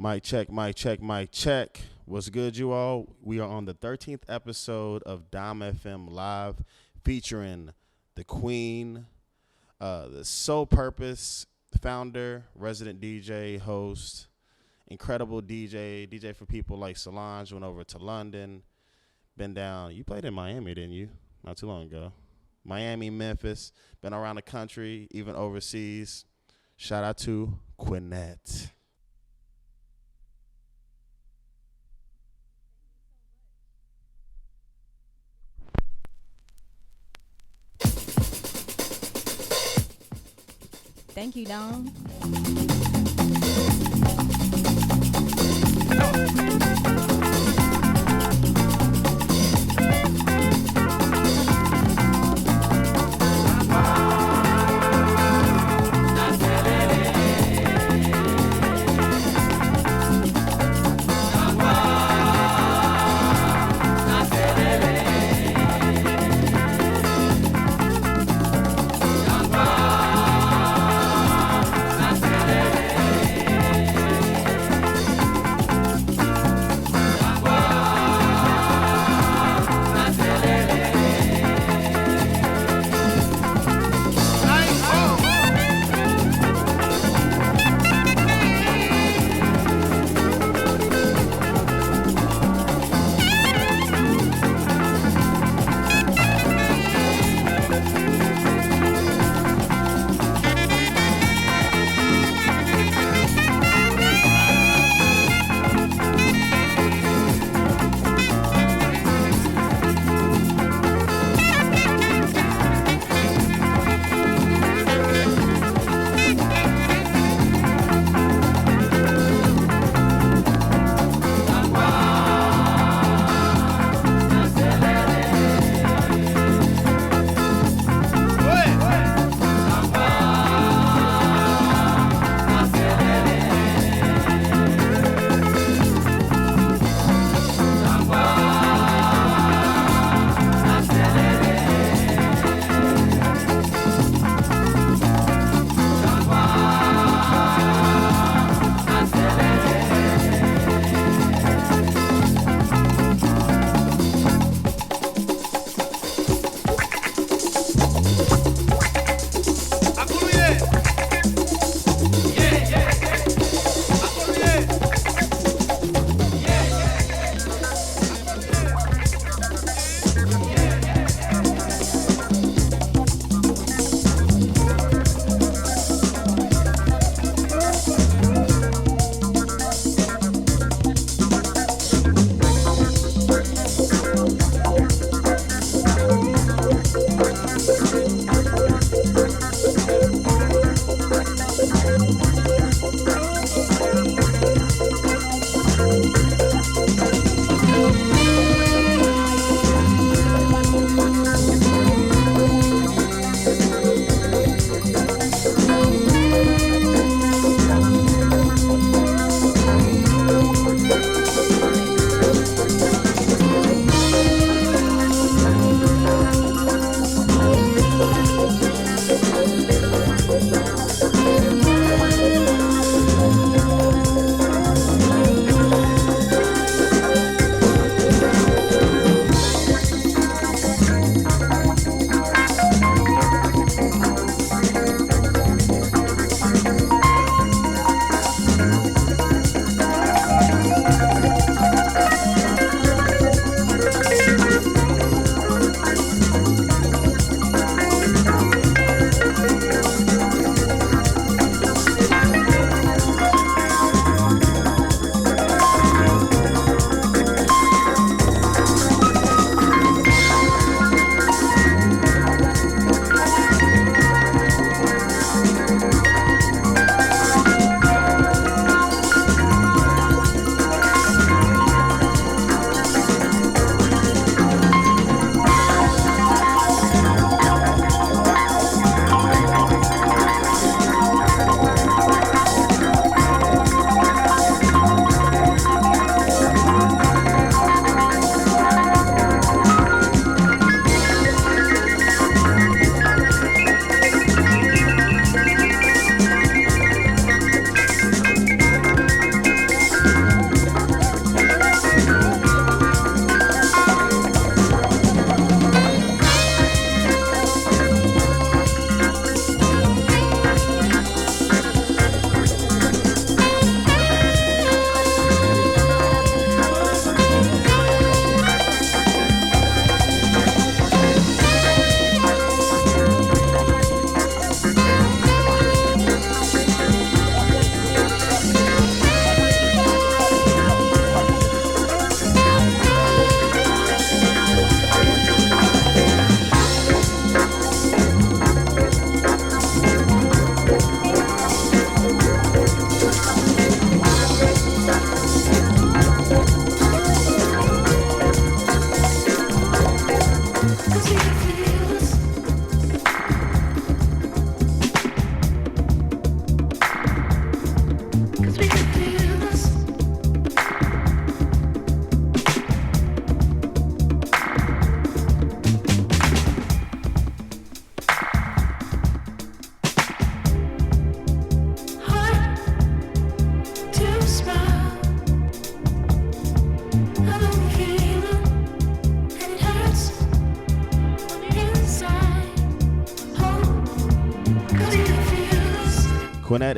Mic check, mic check, mic check. What's good, you all? We are on the 13th episode of Dom FM Live featuring the Queen, the Soul Purpose founder, resident DJ, host, incredible DJ for people like Solange, went over to London, been down. You played in Miami, didn't you? Not too long ago. Miami, Memphis, been around the country, even overseas. Shout out to Quinnette. Thank you, Dom.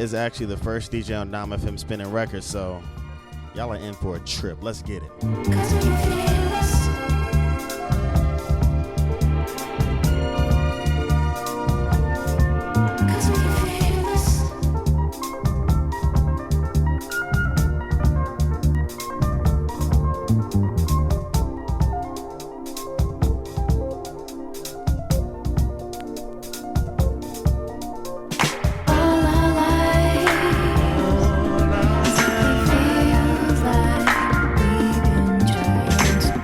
is actually the first DJ on Dom FM spinning records, so y'all are in for a trip. Let's get it. 'Cause we feel this. 'Cause we feel this. All our lives, it feels like we've been trying to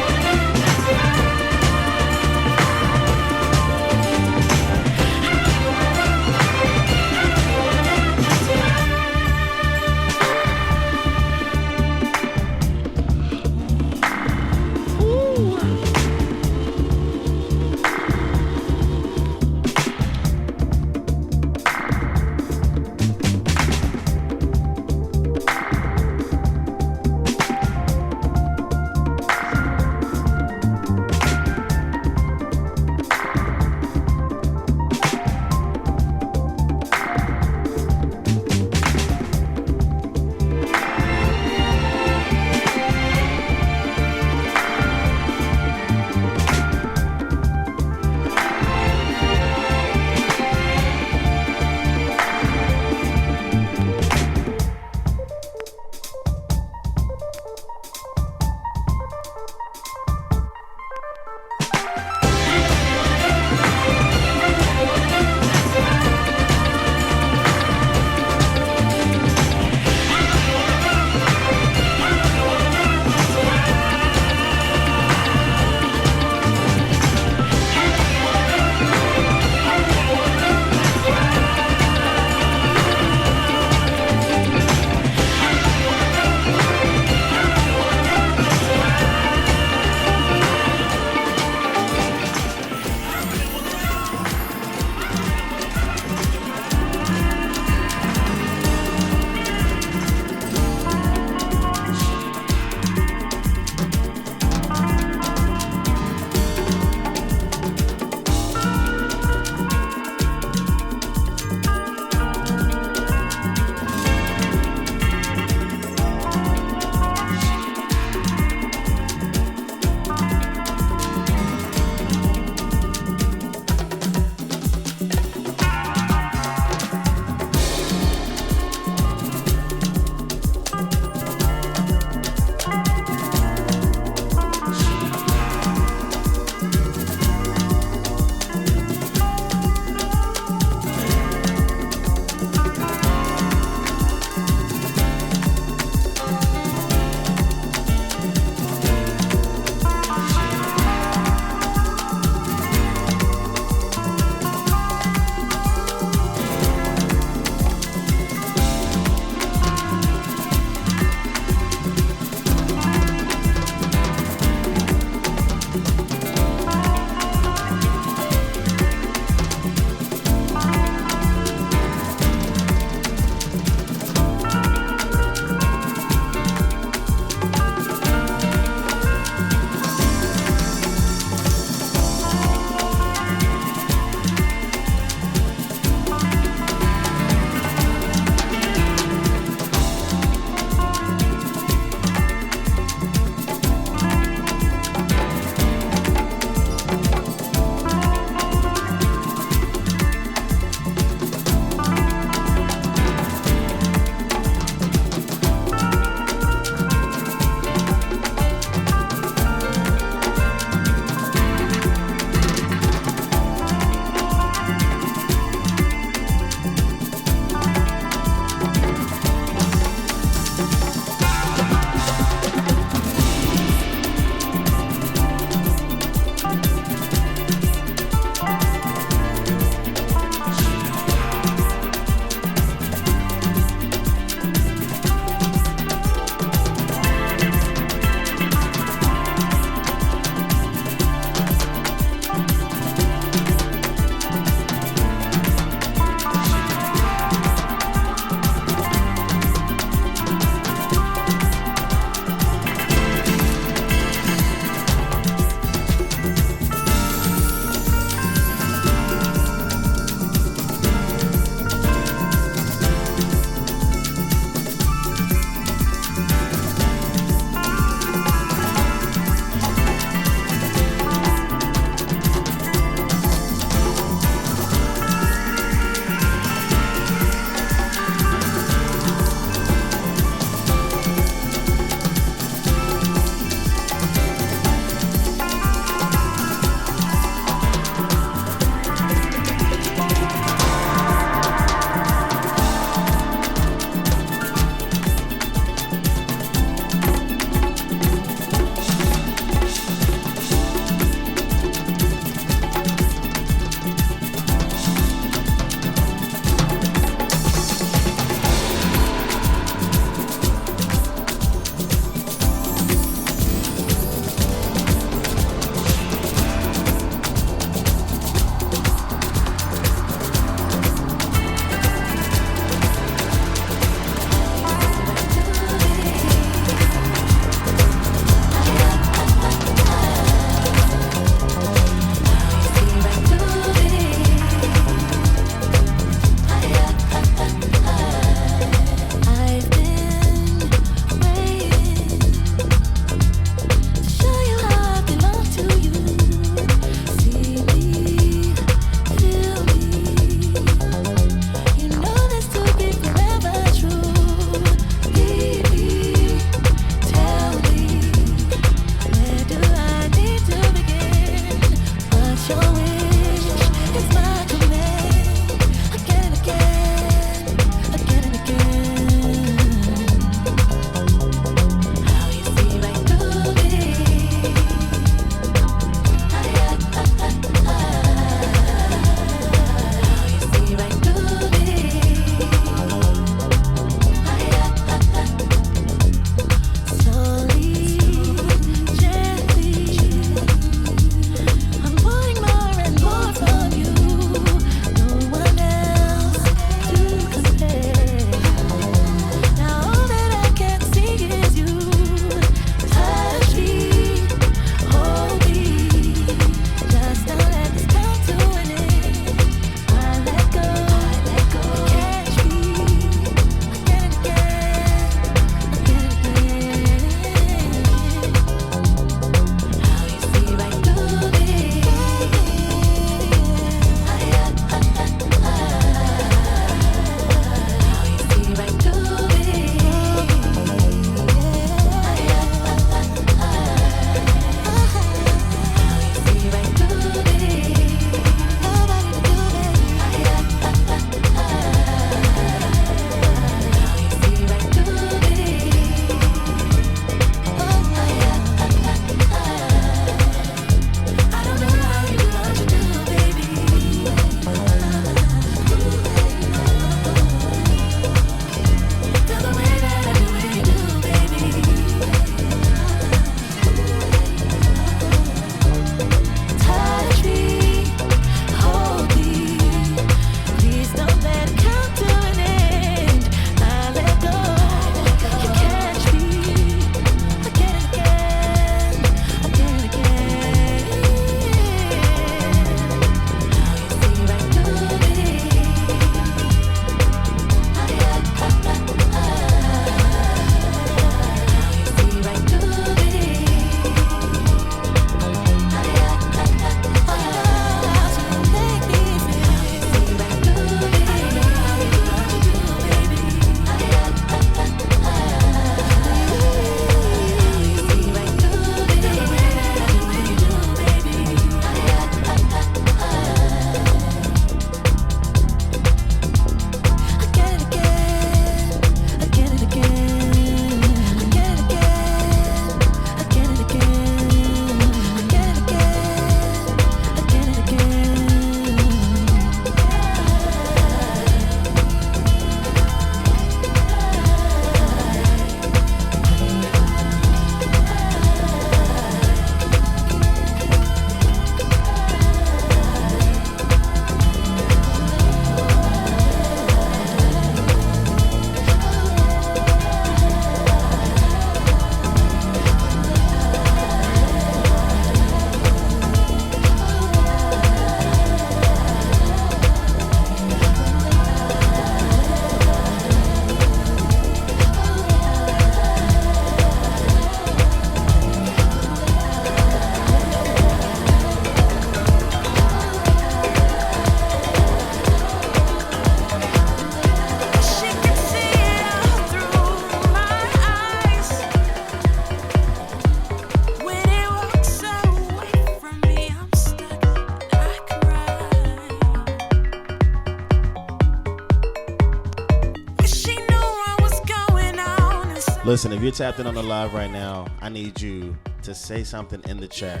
Listen, if you're tapped in on the live right now, I need you to say something in the chat.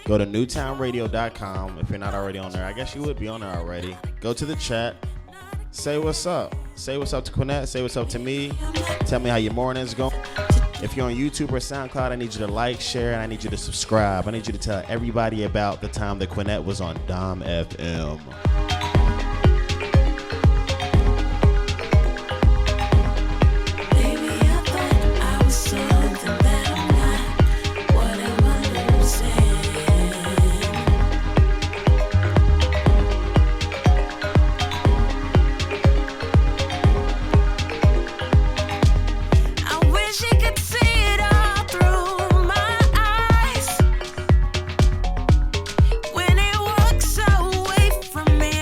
Go to newtownradio.com. If you're not already on there, I guess you would be on there already. Go to the chat. Say what's up. Say what's up to Quinnette. Say what's up to me. Tell me how your morning's going. If you're on YouTube or SoundCloud, I need you to like, share, and I need you to subscribe. I need you to tell everybody about the time that Quinnette was on Dom FM. When it walks away from me,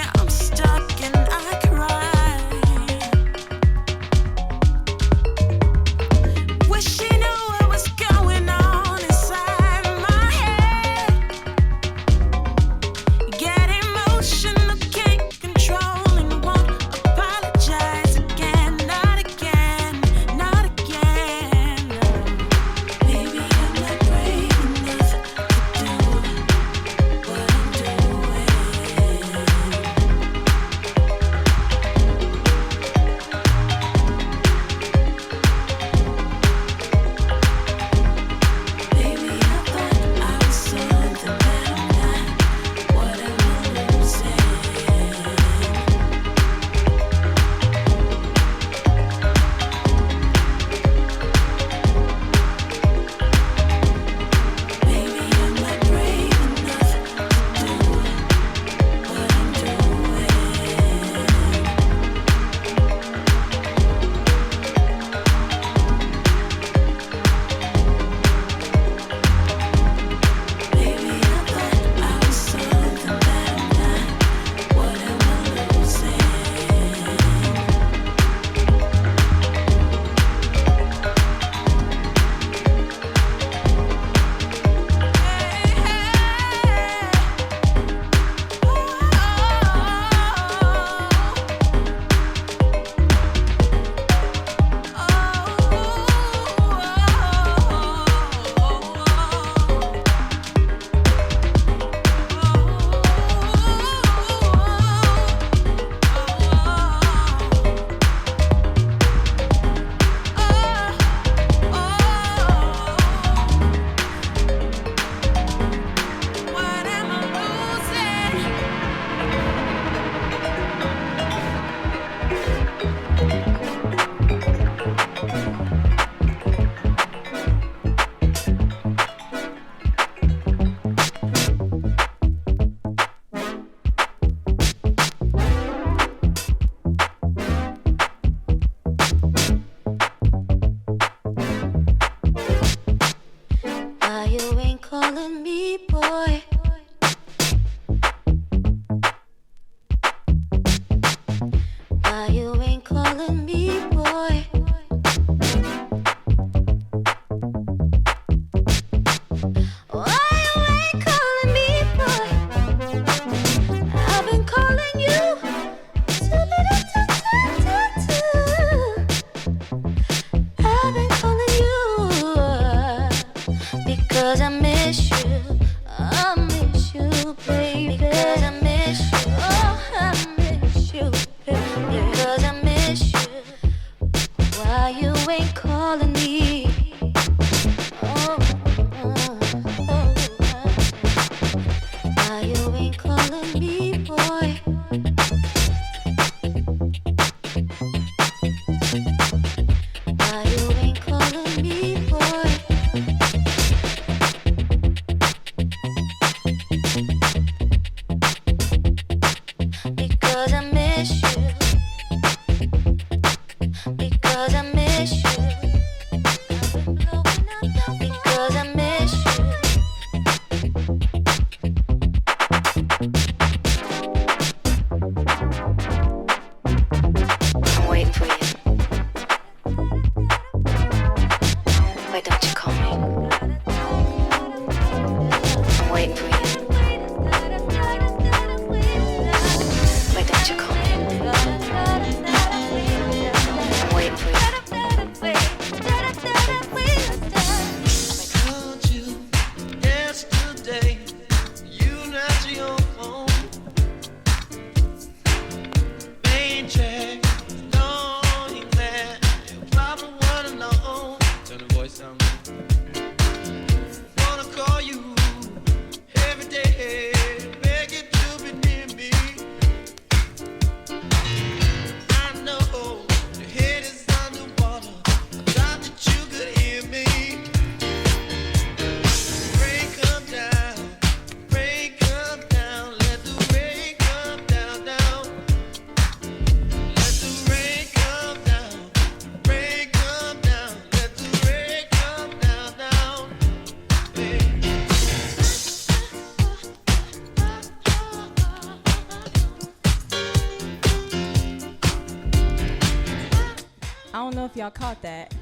if y'all caught that.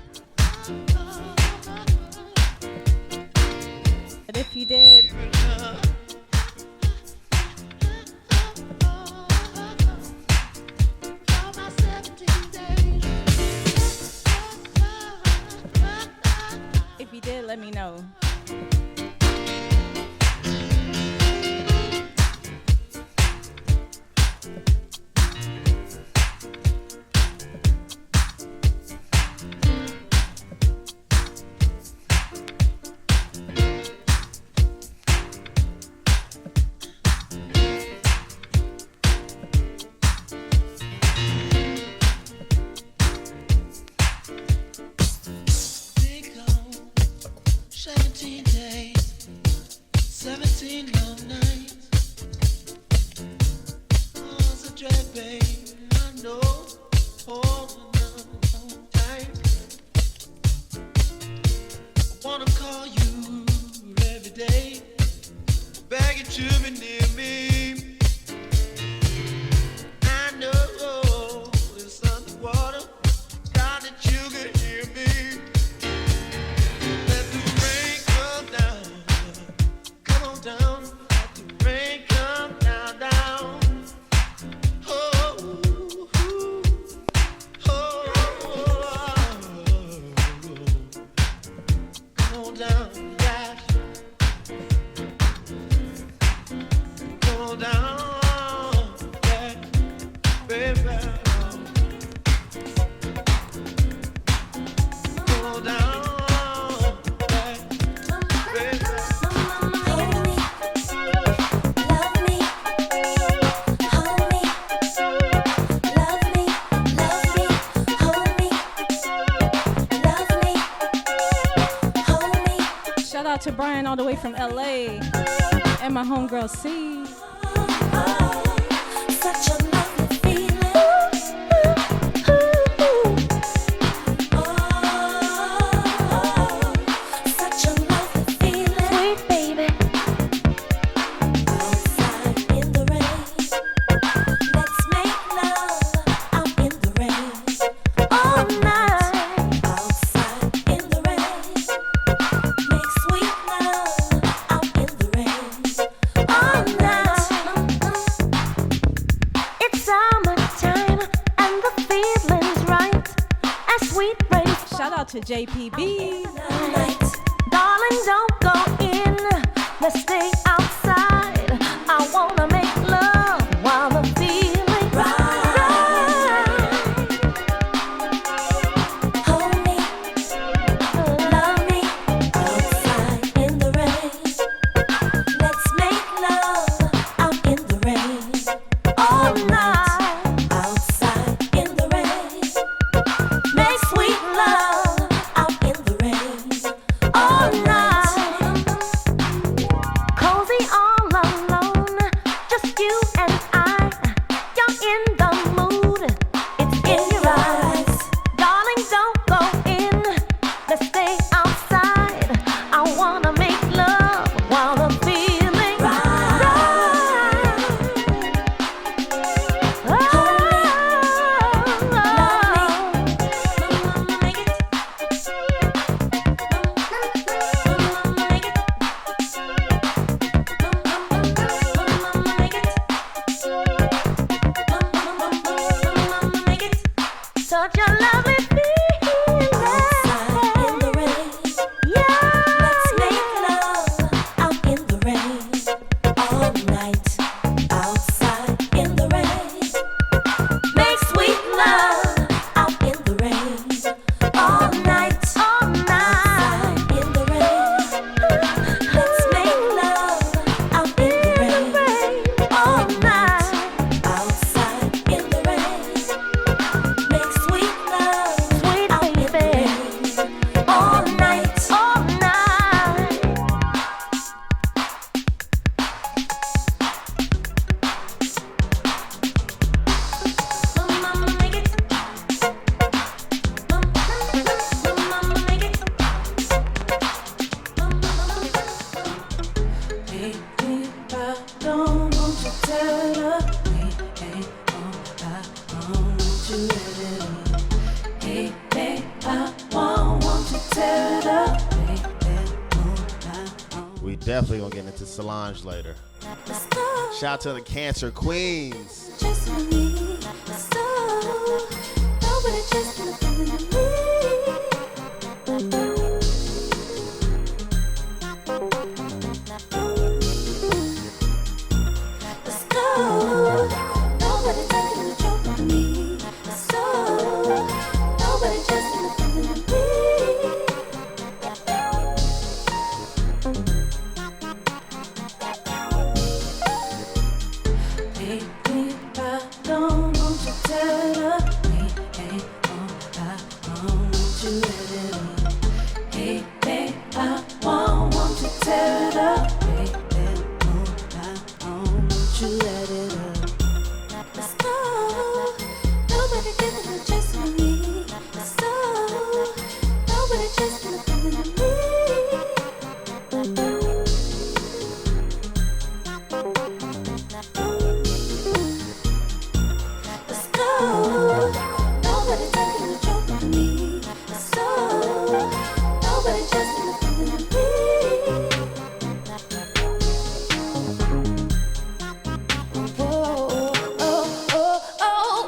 But if you did, let me know. To Brian all the way from LA and my homegirl C. Such a lovely feeling. Such a lovely feeling. Sweet baby. Outside in the rain. Let's make love out in the rain. All night. Outside in the rain. Make sweet love out in the rain. All night. It's summertime and the feeling's right. As sweet rain. Shout out to JPB. Darling, don't go in. Let's stay outside. I wanna make love while the feeling right. Hold me, love me. Outside in the rain. Let's make love out in the rain. All night. Outside in the rain. Make sweet love out in the rain. All night. Cozy all alone. Just you and I. You're in the mood. It's in your eyes. Darling, don't go in. Let's stay outside. I wanna make love while the feeling right. Make it. Such a lovely feeling. Outside in the rain. Yeah. Let's make love out in the rain. All night. Outside in the rain. Make sweet love out in the rain. All night. All night. Outside in the rain. Let's make love out in the rain. All night. Outside in the rain. Make sweet love out in the rain. All night. All night. Mama, make it. Mama, make it. Hey, don't want you tell her we ain't all I want you to. Hey, definitely gonna get into Solange later. Let's go. Shout out to the Cancer Queens. Just for me. So nobody just gonna feel it in me. Let's go. Nobody taking the joke from me. So nobody just gonna feel it in me. Baby, I don't want you to tear it up. We ain't on, I want you let it up. Hey, hey, I want you to tear it up. Hey, hey, I want you let it up. Let's go. Nobody giving a chance for me. So nobody just gonna feel it in me. Let's go. Nobody taking the joke from me. So nobody just gonna feel it in me. Whoa, oh, oh, oh.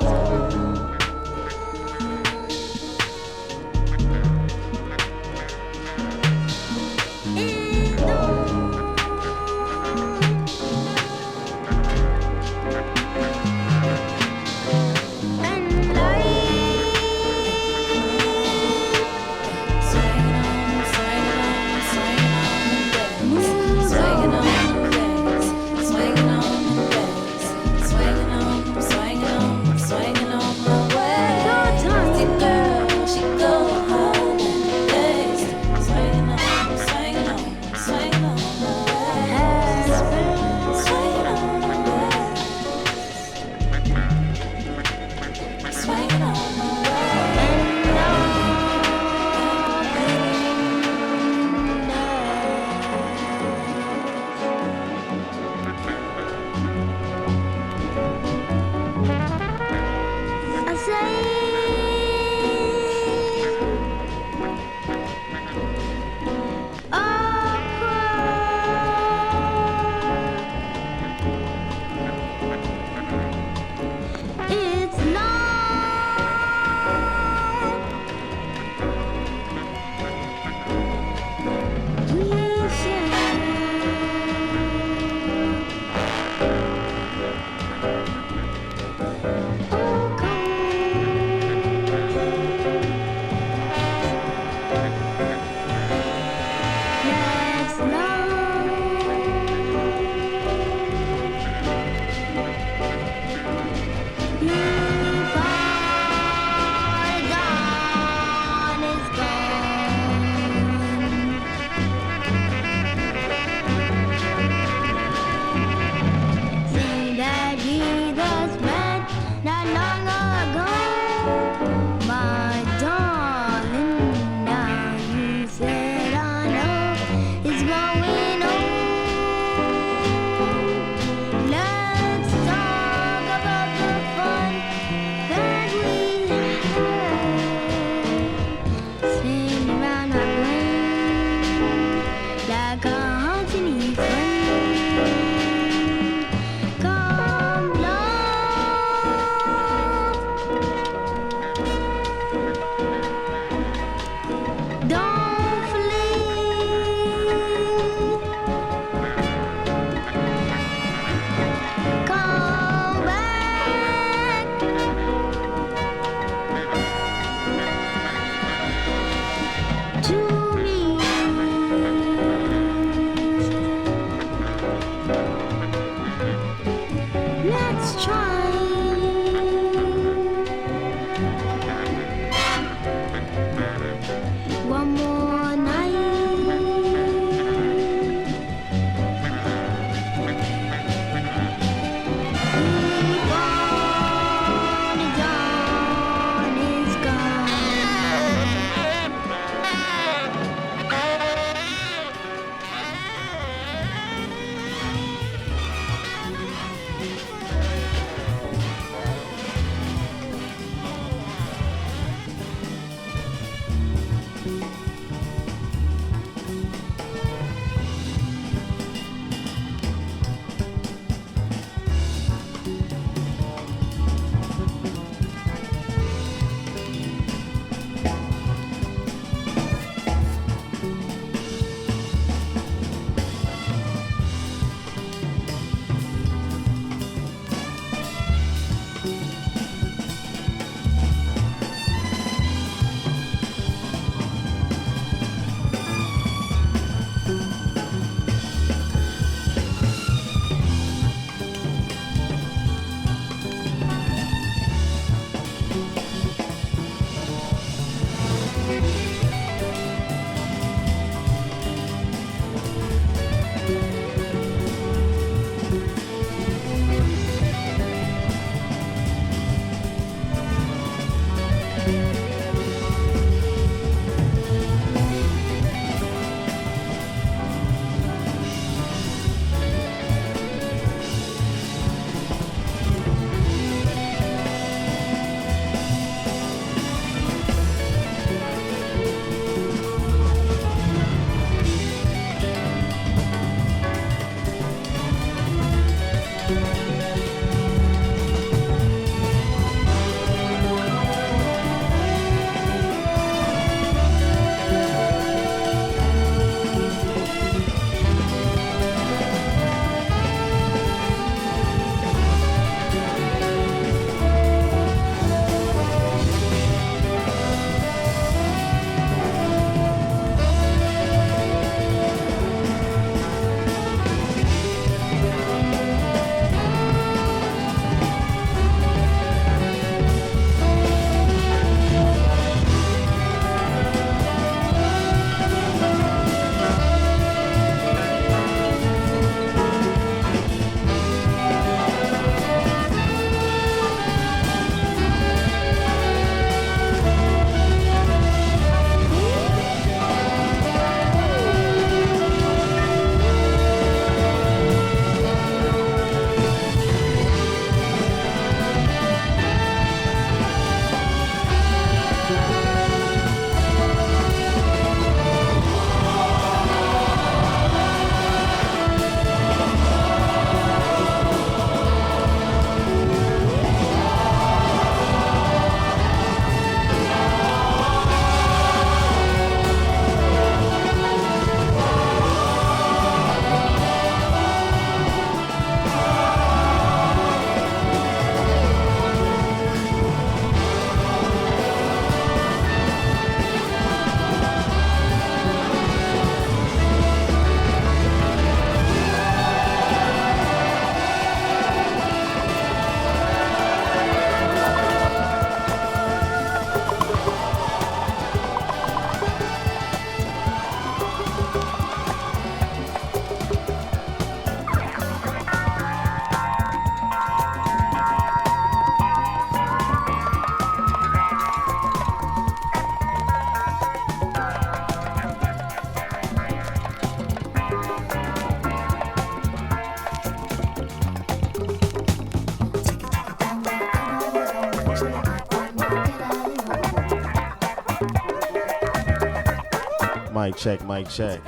Mic check, mic check.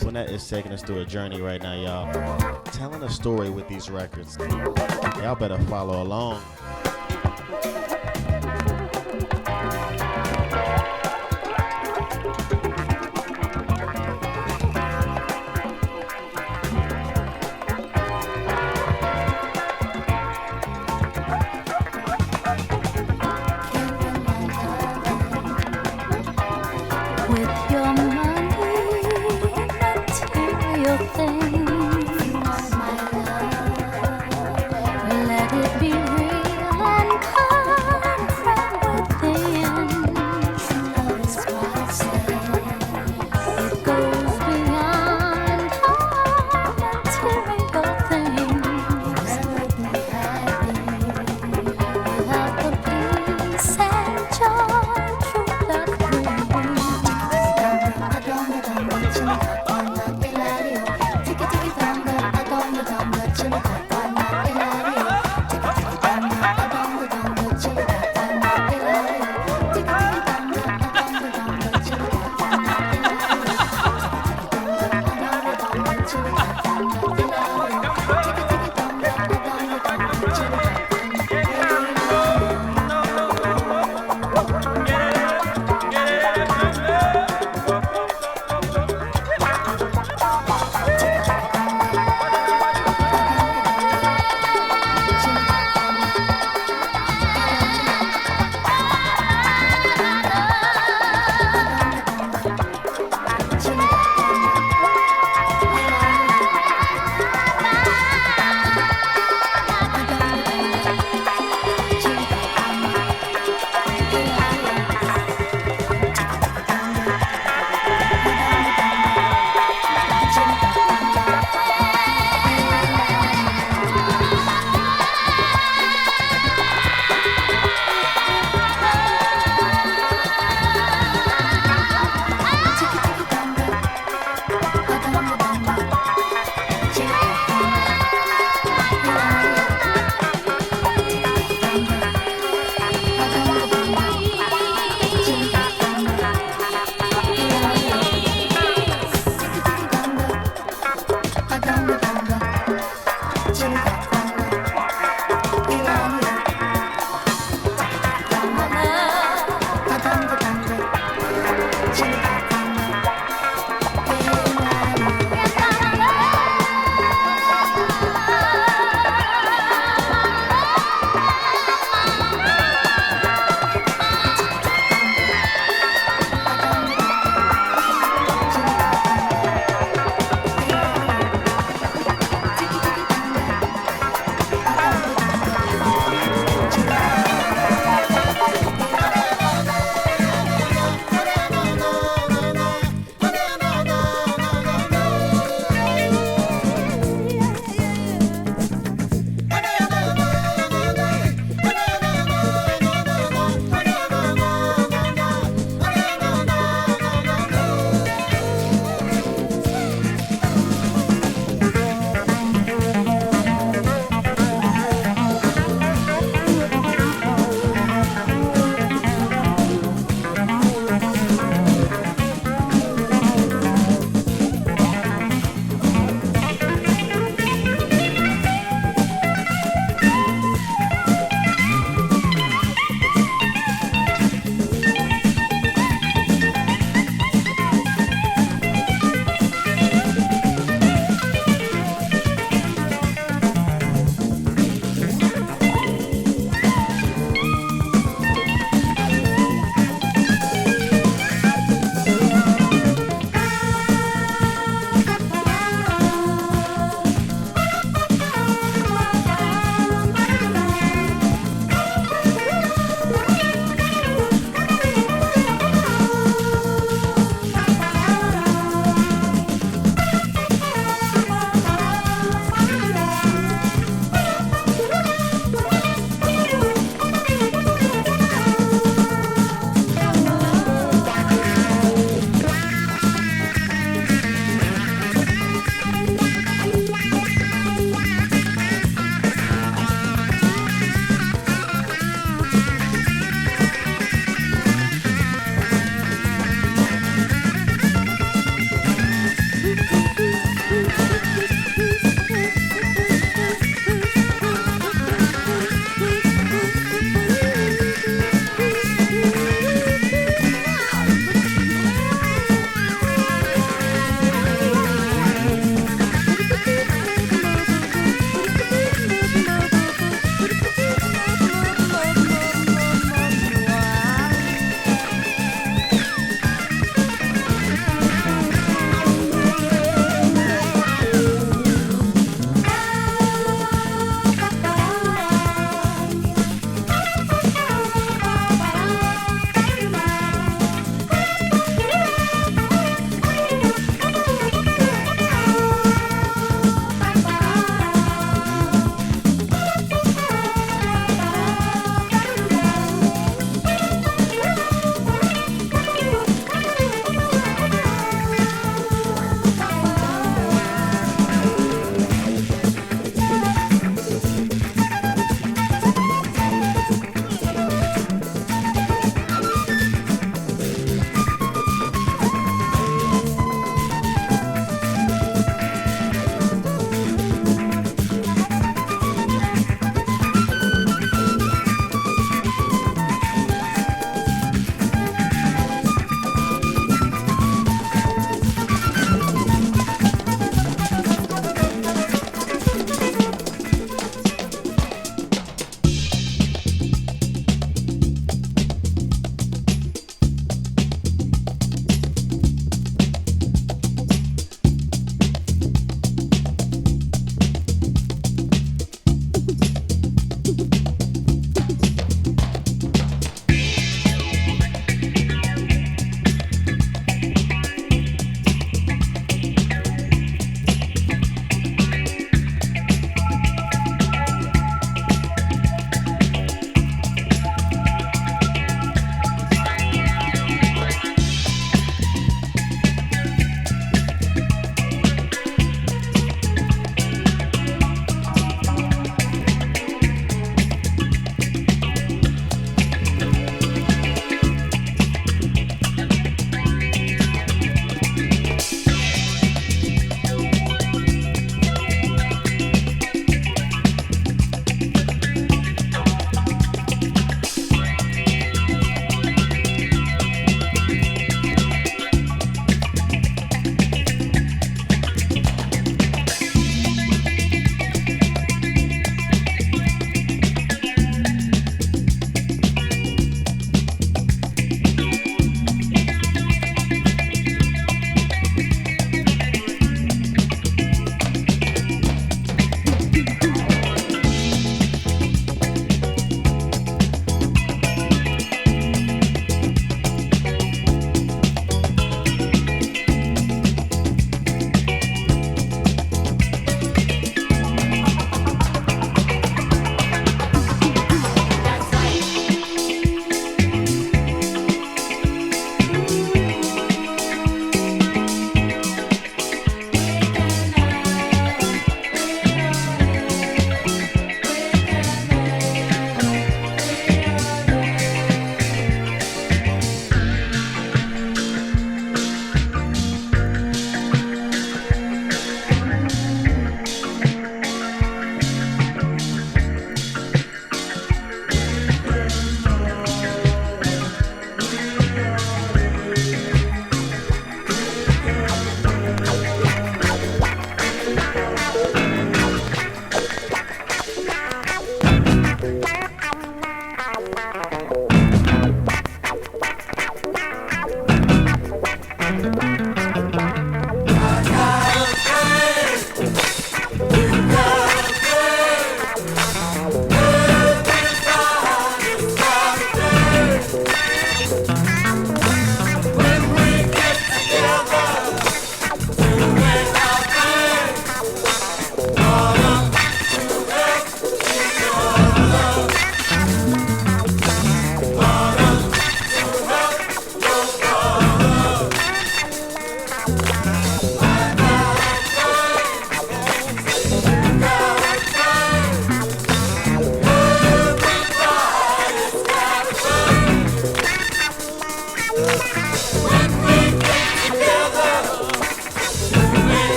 Quinnette is taking us through a journey right now, y'all. Telling a story with these records. Y'all better follow along. With your money, material things, let it be real and come from within. It goes beyond all material things. Without the peace and joy, true love brings.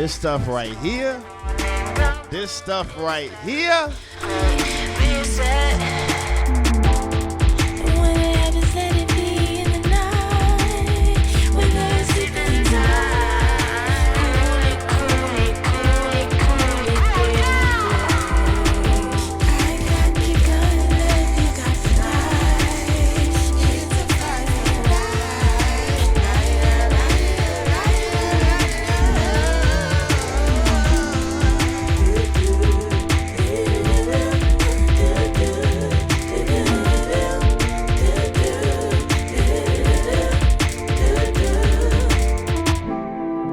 This stuff right here. This stuff right here. When it happens, let it be in the night. When there's sleeping time. Cool it, yeah. I got the gun, love, you got the knife. It's a fire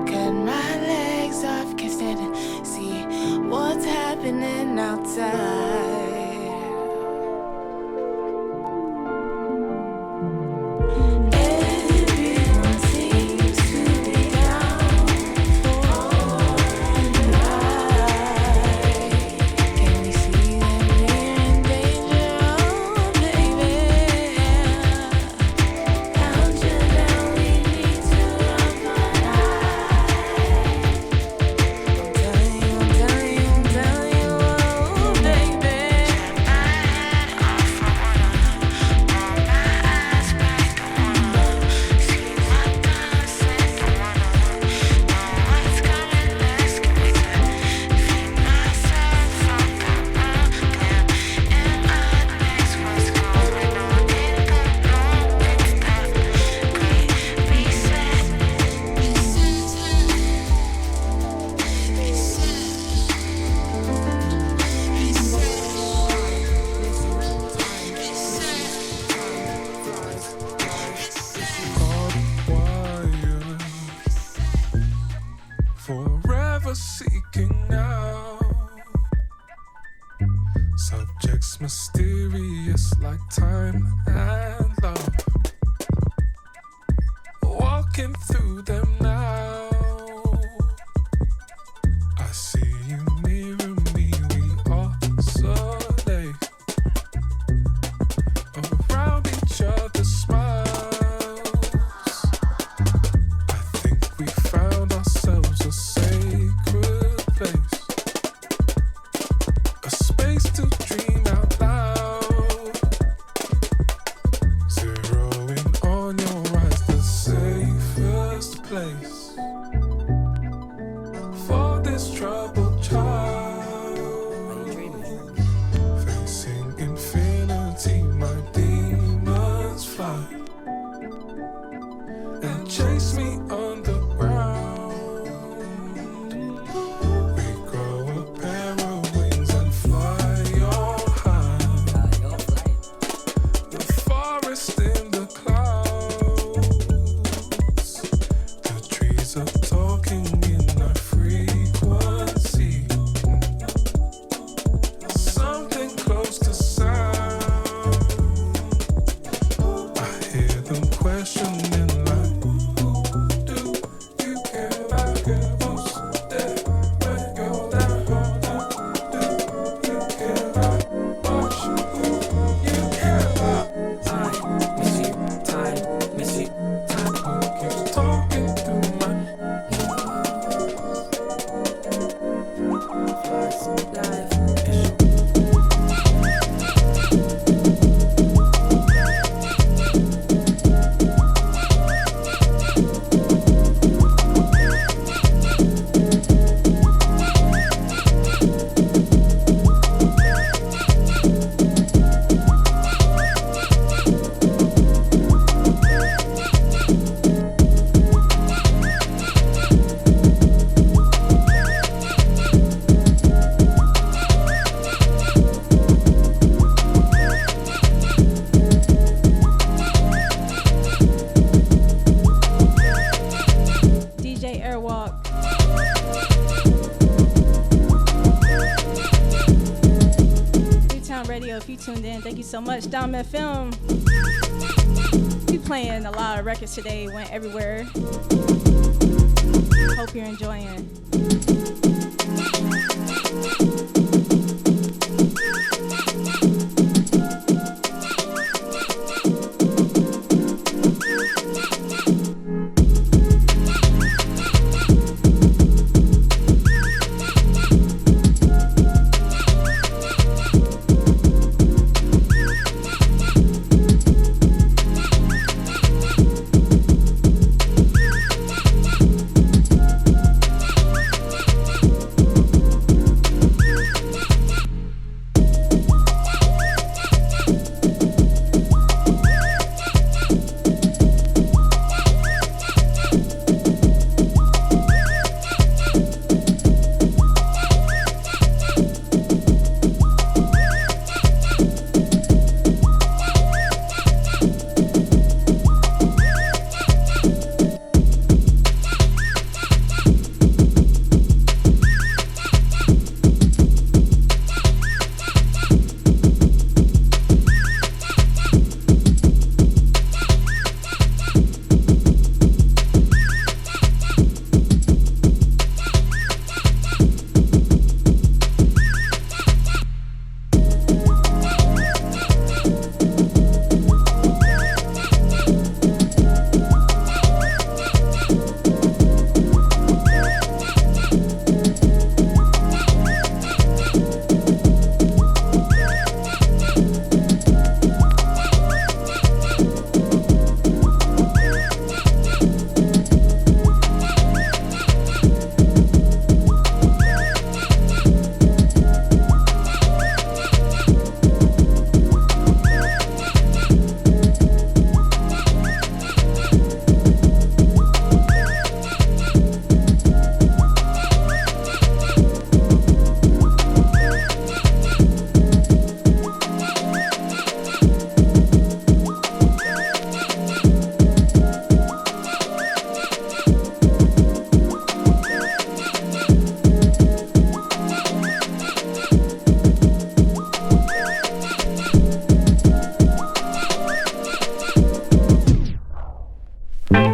Cut my legs off, can't stand it. See what's happening outside. Everyone seems to be down for the night. Can we see that we're in danger? Oh, baby. Down to down, we need to run for life. I'm telling you, oh, baby. Forever seeking out subjects mysterious like time and love. Walking through them now, I see you near me. We oscillate around each other's smiles. I think we found ourselves a sacred place, a space to dream out loud. Zeroing on your eyes, the safest place for this troubled child. Facing infinity, my demons fly and chase me underground. We grow a pair of wings and fly on high. The forest in the clouds, the trees are talking in our frequency. Something close to sound. I hear them questioning like, who do you care about? Who's there when you're down? Do you care about much? Who you care about? I miss you, time, miss you, time. Who keeps talking through my life? DJ Airwalk. Newtown Radio, if you tuned in, thank you so much. Dom FM. We playing a lot of records today, went everywhere. Hope you're enjoying.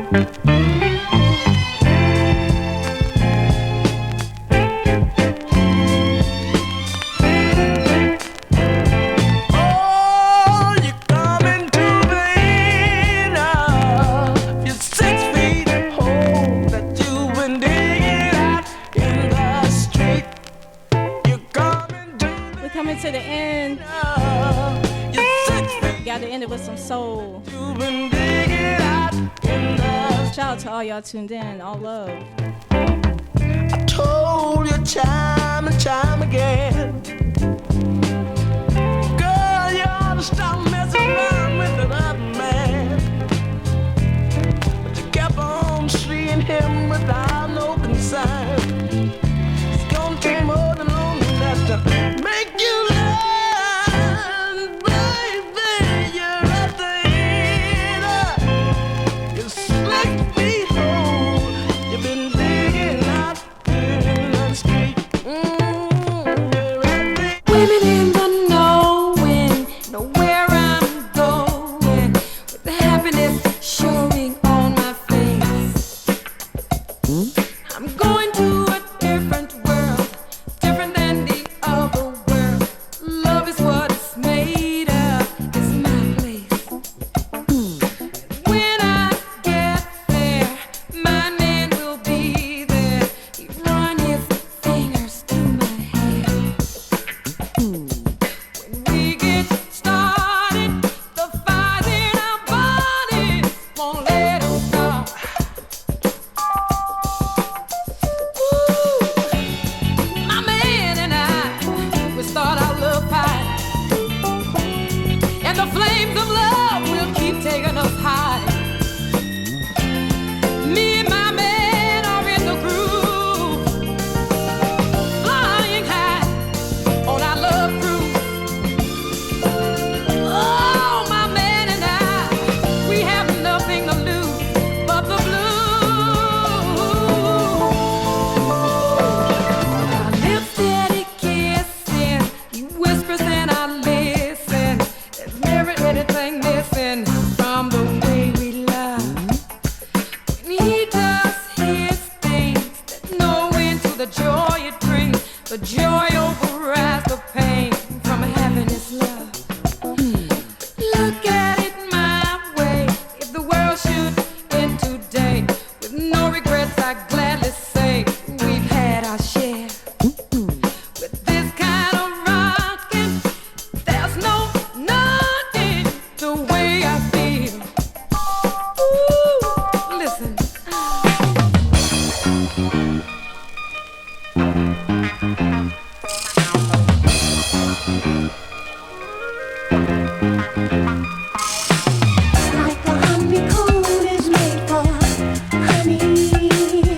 Oh, you come into the inner, you're 6 feet hole that you've been digging out in the street. You come into We're coming to the end. the, you're 6 feet, Got to end it with some soul. you've been digging out in the. Shout out to all y'all tuned in. All love. I told you time and time again, girl, you ought to stop messing around with another man. But you kept on seeing him without no concern. It's gonna take more than loneliness to make you learn, baby. You're at the end. You slick me hole. You've been digging out in the street. You're at the Women in the knowing, know where I'm going, with the happiness showing on my face. I'm going to a different world, different than the other world. Love is what it's made of, it's my place. When I get there, my man will be there. He run his fingers through my hair. When we get started, the fire in our bodies won't let us stop. My man and I will start our love fight, and the flames of love will keep taking us high. Me and my man are in the groove, flying high on our love cruise. Oh, my man and I, we have nothing to lose but the blues. Our lips steady kissing, he whispers and I listen. There's never anything missing from the way we love. When he does his things, there's no end to the joy it brings. The joy overrides the pain from having his love. Look at it my way. If the world should end today, with no regrets, I gladly say we've had our share. With this kind of rockin', there's no knocking the way I feel. Ooh, listen. Like a honeycomb is made for honey.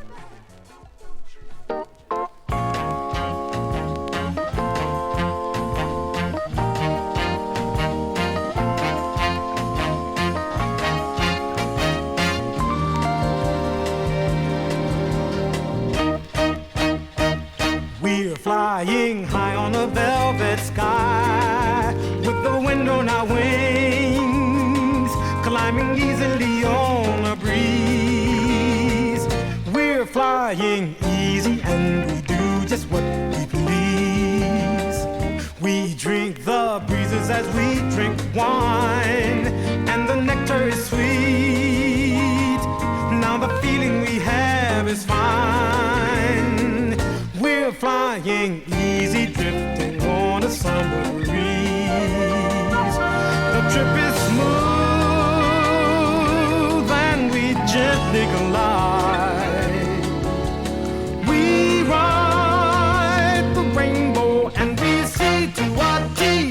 We're flying high on a velvet sky with the wind on our wings, climbing easily on a breeze. We're flying easy and we do just what we please. We drink the breezes as we drink wine, and the nectar is sweet. Now the feeling we have is fine. We're flying easy, drifting on a summer breeze. The trip is smooth and we gently glide. We ride the rainbow and we see to what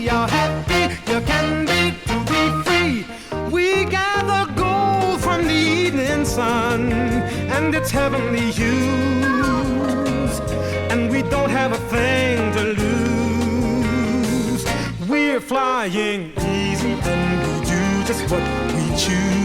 how happy you can be to be free. We gather gold from the evening sun and its heavenly hues, and we don't have a thing to lose. We're flying easy and we do just what we choose.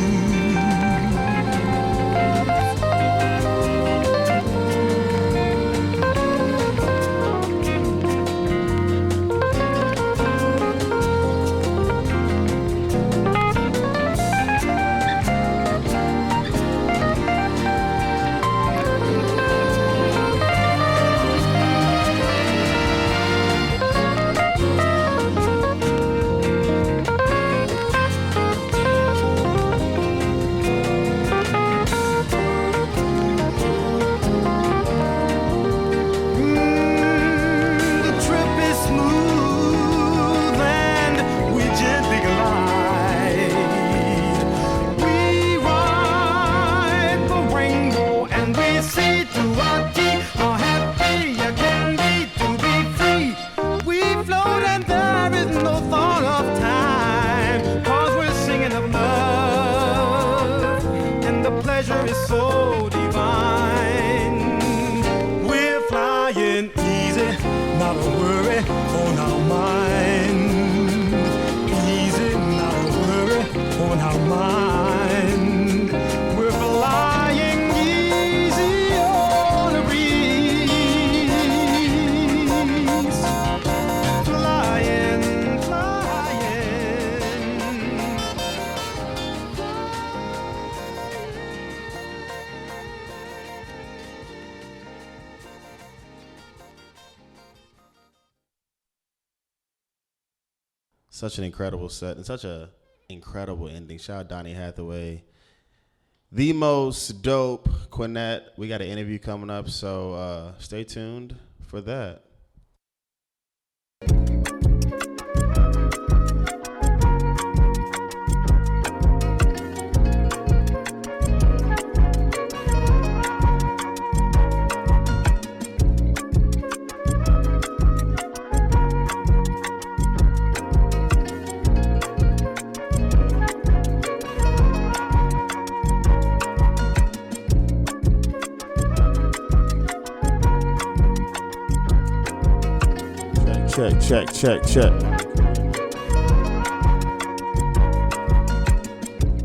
Such an incredible set and such a incredible ending. Shout out Donnie Hathaway. The most dope Quinnette. We got an interview coming up, so stay tuned for that. Check.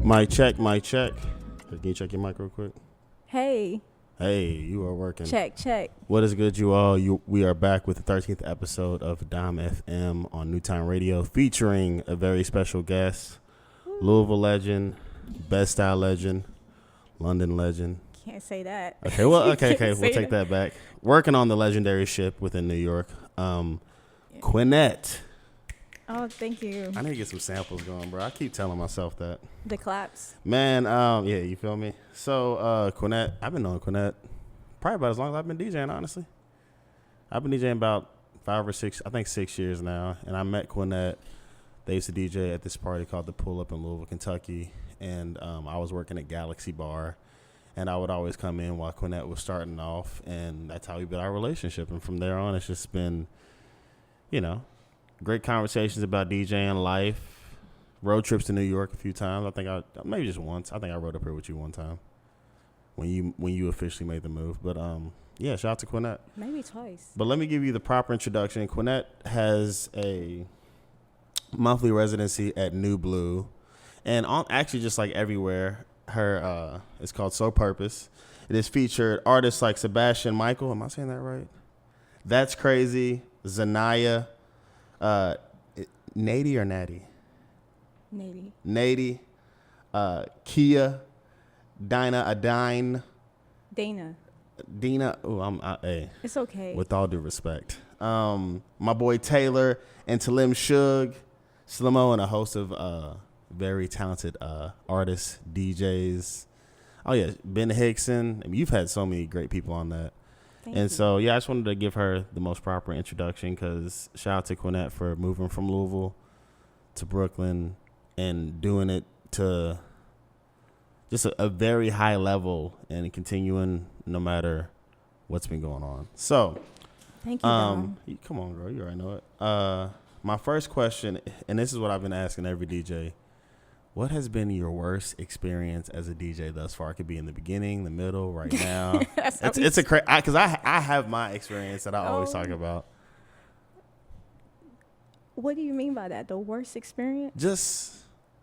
Mic check. Can you check your mic real quick? Hey, you are working. Check. What is good, you all? We are back with the 13th episode of Dom FM on New Time Radio, featuring a very special guest, Louisville legend, Best Style legend, London legend. Can't say that. Okay, we'll take that back. Working on the legendary ship within New York. Quinnette. Oh, thank you. I need to get some samples going, bro. I keep telling myself that. The claps. Man, yeah, you feel me? So, Quinnette, I've been knowing Quinnette probably about as long as I've been DJing, honestly. I've been DJing about 5 or 6, I think 6 years now. And I met Quinnette They used to DJ at this party called the Pull Up in Louisville, Kentucky, and I was working at Galaxy Bar, and I would always come in while Quinnette was starting off, and that's how we built our relationship. And from there on, it's just been, you know, great conversations about DJing, life, road trips to New York a few times. I think maybe just once. I think I rode up here with you one time when you officially made the move. But yeah, shout out to Quinnette. Maybe twice. But let me give you the proper introduction. Quinnette has a monthly residency at Nublu, and actually just like everywhere. Her it's called Soul Purpose. It has featured artists like Sebastian Michael. Am I saying that right? That's Crazy. Zanaya. Nady or Natty? Nady. Kia. Dina. Hey. It's okay. With all due respect. My boy Taylor and Talim Shug, Slimo, and a host of very talented artists, DJs. Oh yeah, Ben Hickson. I mean, you've had so many great people on that. Thank you. So yeah, I just wanted to give her the most proper introduction because shout out to Quinnette for moving from Louisville to Brooklyn and doing it to just a very high level and continuing no matter what's been going on. So, thank you. Come on, girl, you already know it. My first question, and this is what I've been asking every DJ: what has been your worst experience as a DJ thus far? It could be in the beginning, the middle, right now. It's a because I have my experience that I always talk about. What do you mean by that? The worst experience? Just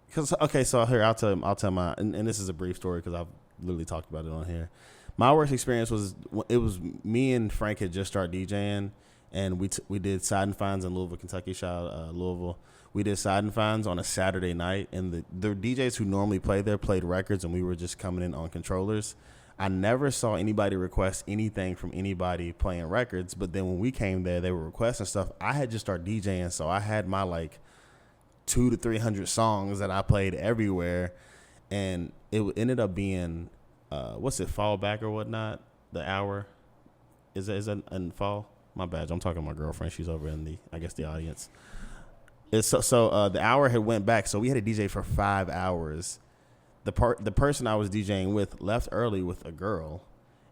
because. Okay, so here I'll tell my and this is a brief story because I've literally talked about it on here. My worst experience was me and Frank had just started DJing, and we did Side and Finds in Louisville, Kentucky. Shout out Louisville. We did Side and Finds on a Saturday night, and the DJs who normally play there played records, and we were just coming in on controllers. I never saw anybody request anything from anybody playing records, but then when we came there, they were requesting stuff. I had just started DJing, so I had my like 200 to 300 songs that I played everywhere, and it ended up being fallback or whatnot. The hour is it in fall? My bad. I'm talking to my girlfriend. She's over in the audience. It's so the hour had went back, so we had a DJ for 5 hours. The person I was DJing with left early with a girl,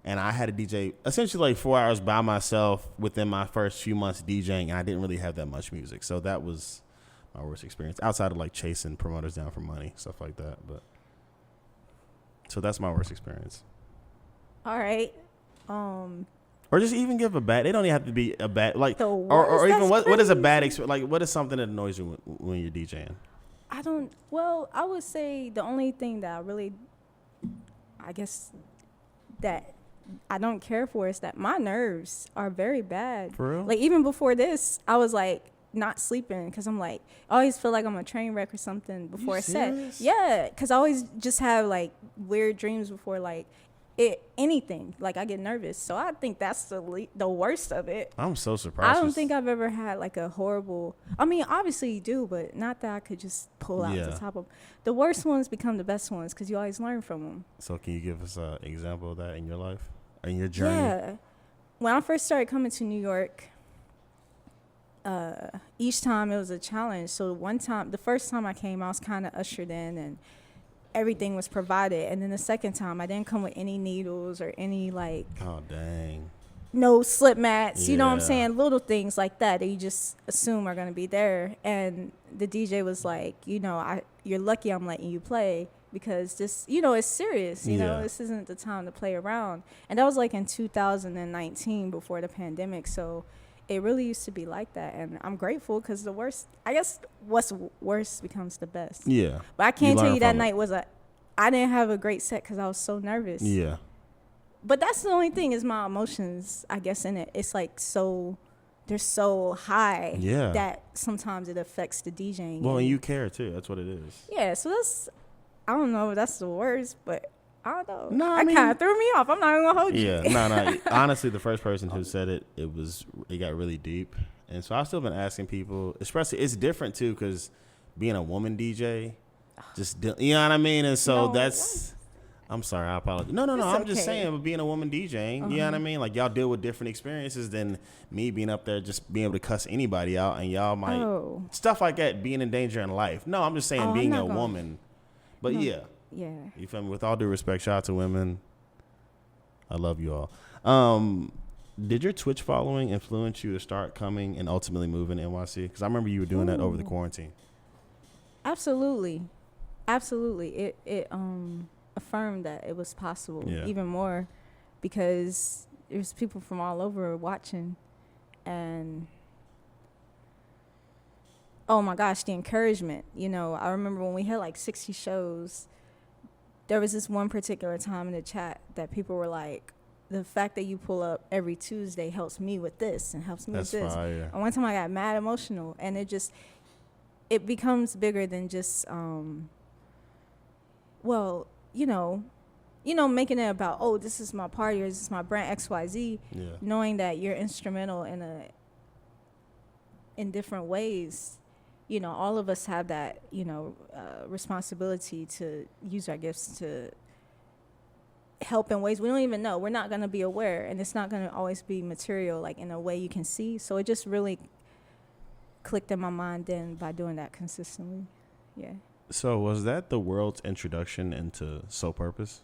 and I had a DJ essentially like 4 hours by myself within my first few months DJing, and I didn't really have that much music, so that was my worst experience outside of like chasing promoters down for money, stuff like that. But so that's my worst experience. All right. Or just even give a bad. They don't even have to be a bad like the or even worst, what is a bad experience? Like what is something that annoys you when you're DJing? I would say the only thing that I guess that I don't care for is that my nerves are very bad. For real? Like even before this, I was like not sleeping because I'm like I always feel like I'm a train wreck or something before a set. Yeah, because I always just have like weird dreams before like anything. Like I get nervous, so I think that's the worst of it. I'm so surprised. I don't think I've ever had like a horrible. I mean, obviously you do, but not that I could just pull out the top of. The worst ones become the best ones because you always learn from them. So can you give us an example of that in your life, in your journey? Yeah, when I first started coming to New York, each time it was a challenge. So the first time I came, I was kind of ushered in and everything was provided, and then the second time I didn't come with any needles or any like no slip mats, you know what I'm saying, little things like that you just assume are going to be there. And the DJ was like, you're lucky I'm letting you play because this, it's serious, you know, this isn't the time to play around. And that was like in 2019 before the pandemic, so it really used to be like that, and I'm grateful because the worst, I guess, what's worse becomes the best. Yeah. But I can't tell you that night I didn't have a great set because I was so nervous. Yeah. But that's the only thing is my emotions, I guess, in it. It's like they're so high that sometimes it affects the DJing. Well, and you care too. That's what it is. Yeah, so I don't know if that's the worst, but I don't know. No, that kind of threw me off. I'm not even gonna hold you. Yeah, no. Honestly, the first person who said it got really deep, and so I've still been asking people. Especially, it's different too because being a woman DJ, you know what I mean. And so I'm sorry, I apologize. No, It's I'm just okay. saying, being a woman DJing, you know what I mean? Like, y'all deal with different experiences than me being up there just being able to cuss anybody out, and y'all might, stuff like that, being in danger in life. No, I'm just saying, I'm being not a gonna- woman. But yeah, Yeah. you feel me? With all due respect, shout out to women. I love you all. Did your Twitch following influence you to start coming and ultimately moving to NYC? Because I remember you were doing that over the quarantine. Absolutely. It affirmed that it was possible even more, because there's people from all over watching, and oh my gosh, the encouragement. You know, I remember when we had like 60 shows, there was this one particular time in the chat that people were like, the fact that you pull up every Tuesday helps me with this and helps me with this. Fire. And one time I got mad emotional, and it becomes bigger than just, well, you know, making it about, oh, this is my party or this is my brand XYZ, knowing that you're instrumental in different ways. You know, all of us have that, responsibility to use our gifts to help in ways we don't even know. We're not going to be aware, and it's not going to always be material, like in a way you can see. So it just really clicked in my mind then by doing that consistently. Yeah. So was that the world's introduction into Soul Purpose?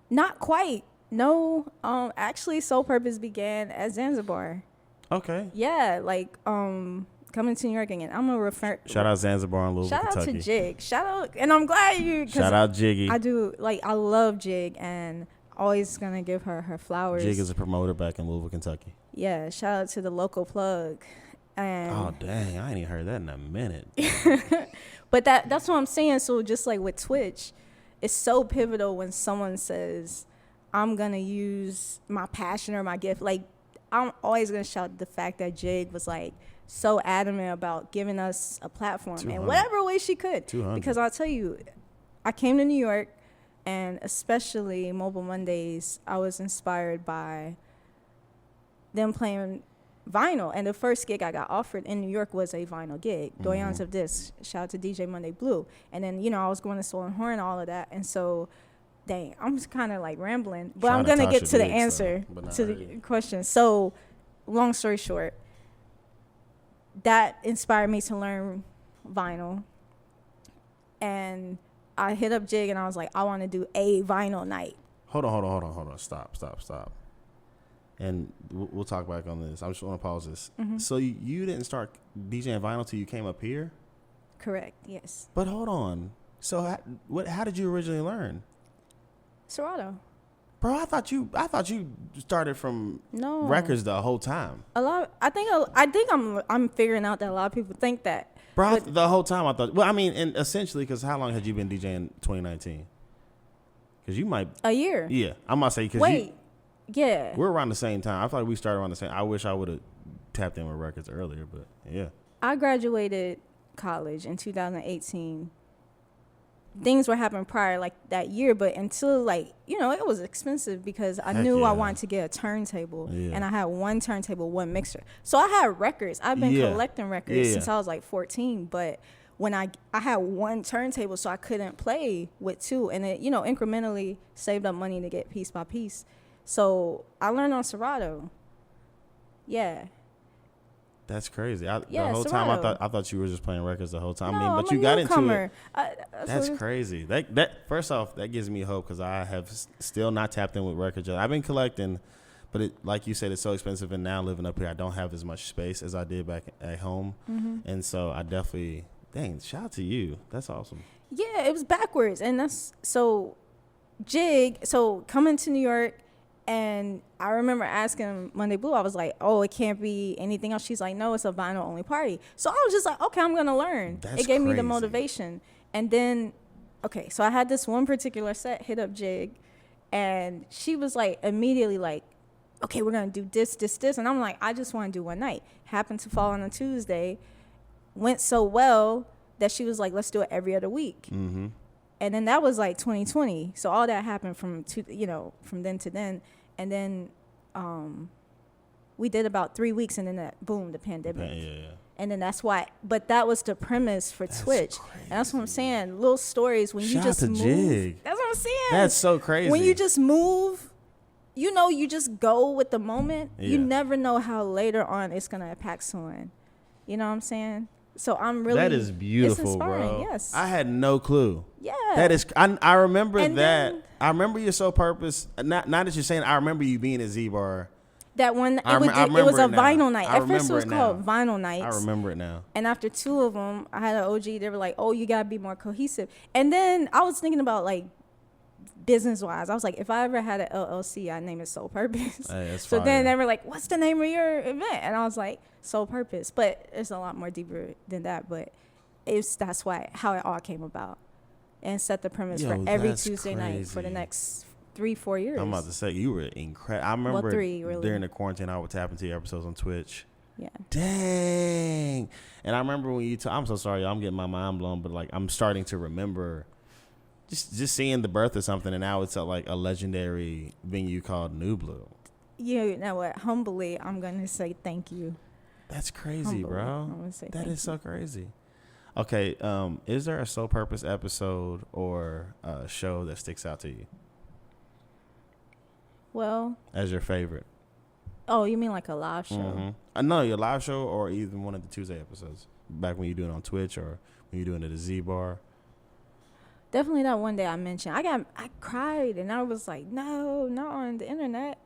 Not quite. No. Actually, Soul Purpose began at Zanzbar. Okay. Yeah, like coming to New York again. I'm gonna refer. Shout out Zanzbar in Louisville, Shout out Kentucky. to Jig. Shout out, and I'm glad you. Shout out Jiggy. I do, like, I love Jig, and always gonna give her flowers. Jig is a promoter back in Louisville, Kentucky. Yeah, shout out to the local plug. And Oh dang, I ain't even heard that in a minute. but that's what I'm saying. So just like with Twitch, it's so pivotal when someone says, I'm gonna use my passion or my gift. Like, I'm always gonna shout the fact that Jig was like so adamant about giving us a platform in whatever way she could. 200. Because I'll tell you, I came to New York, and especially Mobile Mondays, I was inspired by them playing vinyl. And the first gig I got offered in New York was a vinyl gig, Doyens of Disc. Shout out to DJ Monday Blue. And then, I was going to Soul and Horn and all of that. And so, dang, I'm just kind of like rambling. But I'm going to get to the answer to the question. So, long story short, that inspired me to learn vinyl. And I hit up Jig and I was like, I want to do a vinyl night. Hold on. Stop. And we'll talk back on this. I just want to pause this. So you didn't start DJing vinyl till you came up here? Correct, yes. But hold on. So how did you originally learn? Serato. Bro, I thought you started from records the whole time. I think I'm figuring out that a lot of people think that. Bro, the whole time I thought. Well, I mean, and essentially, because how long had you been DJing 2019? Because you might A year. Yeah, I'm about to say because Wait. Yeah. we're around the same time. I feel like we started around the same. I wish I would have tapped in with records earlier, but yeah. I graduated college in 2018. Things were happening prior, like that year, but until it was expensive because I knew I wanted to get a turntable, and I had one turntable, one mixer. So I had records. I've been collecting records since I was like 14, but when I had one turntable, so I couldn't play with two, and it incrementally saved up money to get piece by piece. So I learned on Serato. Yeah. That's crazy. The whole Serato. time I thought you were just playing records the whole time. No, I mean, but I'm you a got into newcomer. it. That's crazy. That first off, that gives me hope because I have still not tapped in with records. I've been collecting, but it, like you said, it's so expensive. And now living up here, I don't have as much space as I did back at home. And so I definitely, shout out to you. That's awesome. Yeah, it was backwards, and that's so Jig. So coming to New York. And I remember asking Monday Blue, I was like, oh, it can't be anything else. She's like, no, it's a vinyl only party. So I was just like, okay, I'm going to learn. That's it gave me the crazy. motivation. And then, okay, so I had this one particular set, hit up Jig. And she was like, immediately like, okay, we're going to do this. And I'm like, I just want to do one night. Happened to fall on a Tuesday. Went so well that she was like, let's do it every other week. And then that was like 2020. So all that happened from then to then. And then we did about 3 weeks, and then the pandemic. Yeah. And then that's why. But that was the premise for Twitch. Crazy. And that's what I'm saying. Little stories when you Shout just out to move. Jig. That's what what I'm saying? That's so crazy. When you just move, you just go with the moment. Yeah. You never know how later on it's gonna impact someone. You know what I'm saying? So I'm really. That is beautiful, it's inspiring, bro. Yes. I had no clue. Yeah. That is. I remember And that. then- I remember your Soul Purpose. Not that you're saying. I remember you being at Z-Bar. That one, I it was remember a it now. vinyl night. I At first, it remember was it called now. Vinyl Nights. I remember it now. And after 2 of them, I had an OG. They were like, "Oh, you gotta be more cohesive." And then I was thinking about like business wise. I was like, if I ever had an LLC, I'd name it Soul Purpose. Hey, that's So fire. then they were like, "What's the name of your event?" And I was like, Soul Purpose. But it's a lot more deeper than that. But that's how it all came about, and set the premise Yo, for every that's Tuesday night for the crazy. next 3-4 years. I'm about to say you were incredible. I remember 3, really. during the quarantine, I would tap into your episodes on Twitch. Yeah. Dang. And I remember when you I'm so sorry, I'm getting my mind blown, but like I'm starting to remember just seeing the birth of something, and now it's like a legendary venue called Nublu. You know what? Humbly, I'm gonna say thank you. That's crazy, Humbly, bro. I'm gonna say That thank is so crazy. Okay, is there a Soul Purpose episode or a show that sticks out to you Well, as your favorite? oh, you mean like a live show? Mm-hmm. No, your live show or even one of the Tuesday episodes. Back when you do it on Twitch or when you doing it at Z-Bar. Definitely that one day I mentioned. I cried and I was like, no, not on the internet.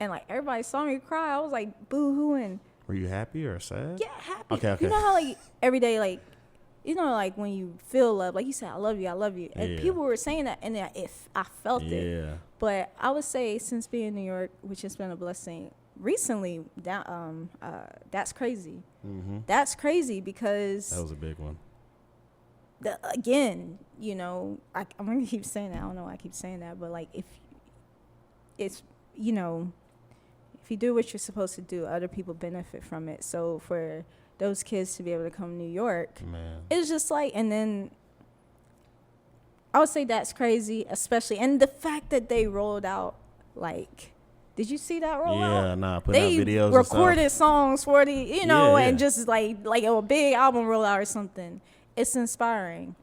And like everybody saw me cry. I was like boo-hooing. Were you happy or sad? Yeah, happy. Okay. You know how like every day, like, like when you feel love, like you said, I love you. And Yeah. people were saying that, and if I felt it. Yeah. But I would say since being in New York, which has been a blessing, recently, that's crazy. Mm-hmm. That's crazy because That was a big one. again, I'm gonna keep saying that. I don't know why I keep saying that, but like if it's if you do what you're supposed to do, other people benefit from it. So for those kids to be able to come to New York, Man. it's just like, and then I would say that's crazy, especially, and the fact that they rolled out, like, did you see that roll out? Yeah, nah, putting out They videos recorded and stuff. songs for the, Yeah. and just like a big album rollout or something. It's inspiring.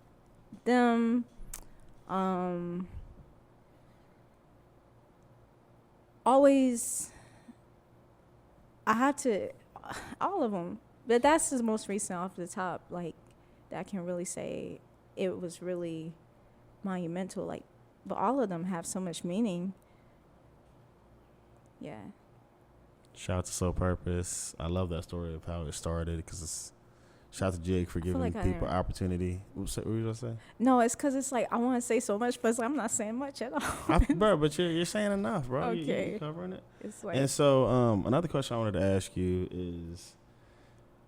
Them, always, I had to, all of them, but that's the most recent off the top, like, that I can really say it was really monumental, like, but all of them have so much meaning. Yeah. Shout out to Soul Purpose. I love that story of how it started because it's. Shout out to Jake for giving like I people am. opportunity. What were you gonna say? No, it's because it's like I want to say so much, but it's like I'm not saying much at all. Bro, but you're saying enough, bro. Okay. You're covering it. It's like, And so, another question I wanted to ask you is,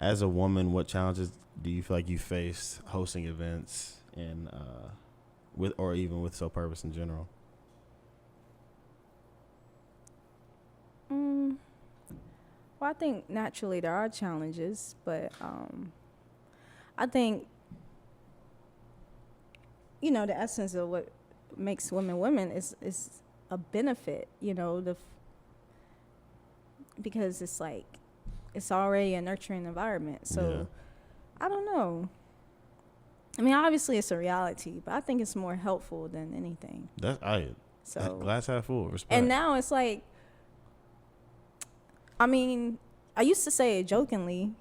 as a woman, what challenges do you feel like you faced hosting events and with or even with Soul Purpose in general? well, I think naturally there are challenges, but I think, the essence of what makes women women is a benefit, because it's like, it's already a nurturing environment. So I don't know. I mean, obviously it's a reality, but I think it's more helpful than anything. So glass half full. Respect. And now it's like, I mean, I used to say it jokingly,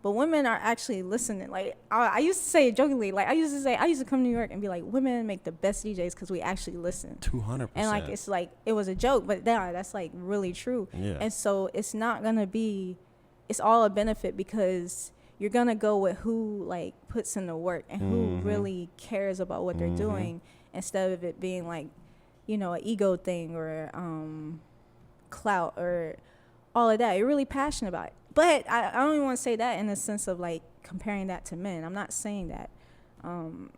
but women are actually listening. Like, I used to say it jokingly. Like, I used to come to New York and be like, women make the best DJs because we actually listen. 200%. And like, it's like, it was a joke, but that's like really true. Yeah. And so it's not going to be, it's all a benefit because you're going to go with who like puts in the work and who really cares about what they're doing, instead of it being like, an ego thing or clout or all of that. You're really passionate about it. But I don't even want to say that in the sense of like comparing that to men. I'm not saying that. I'm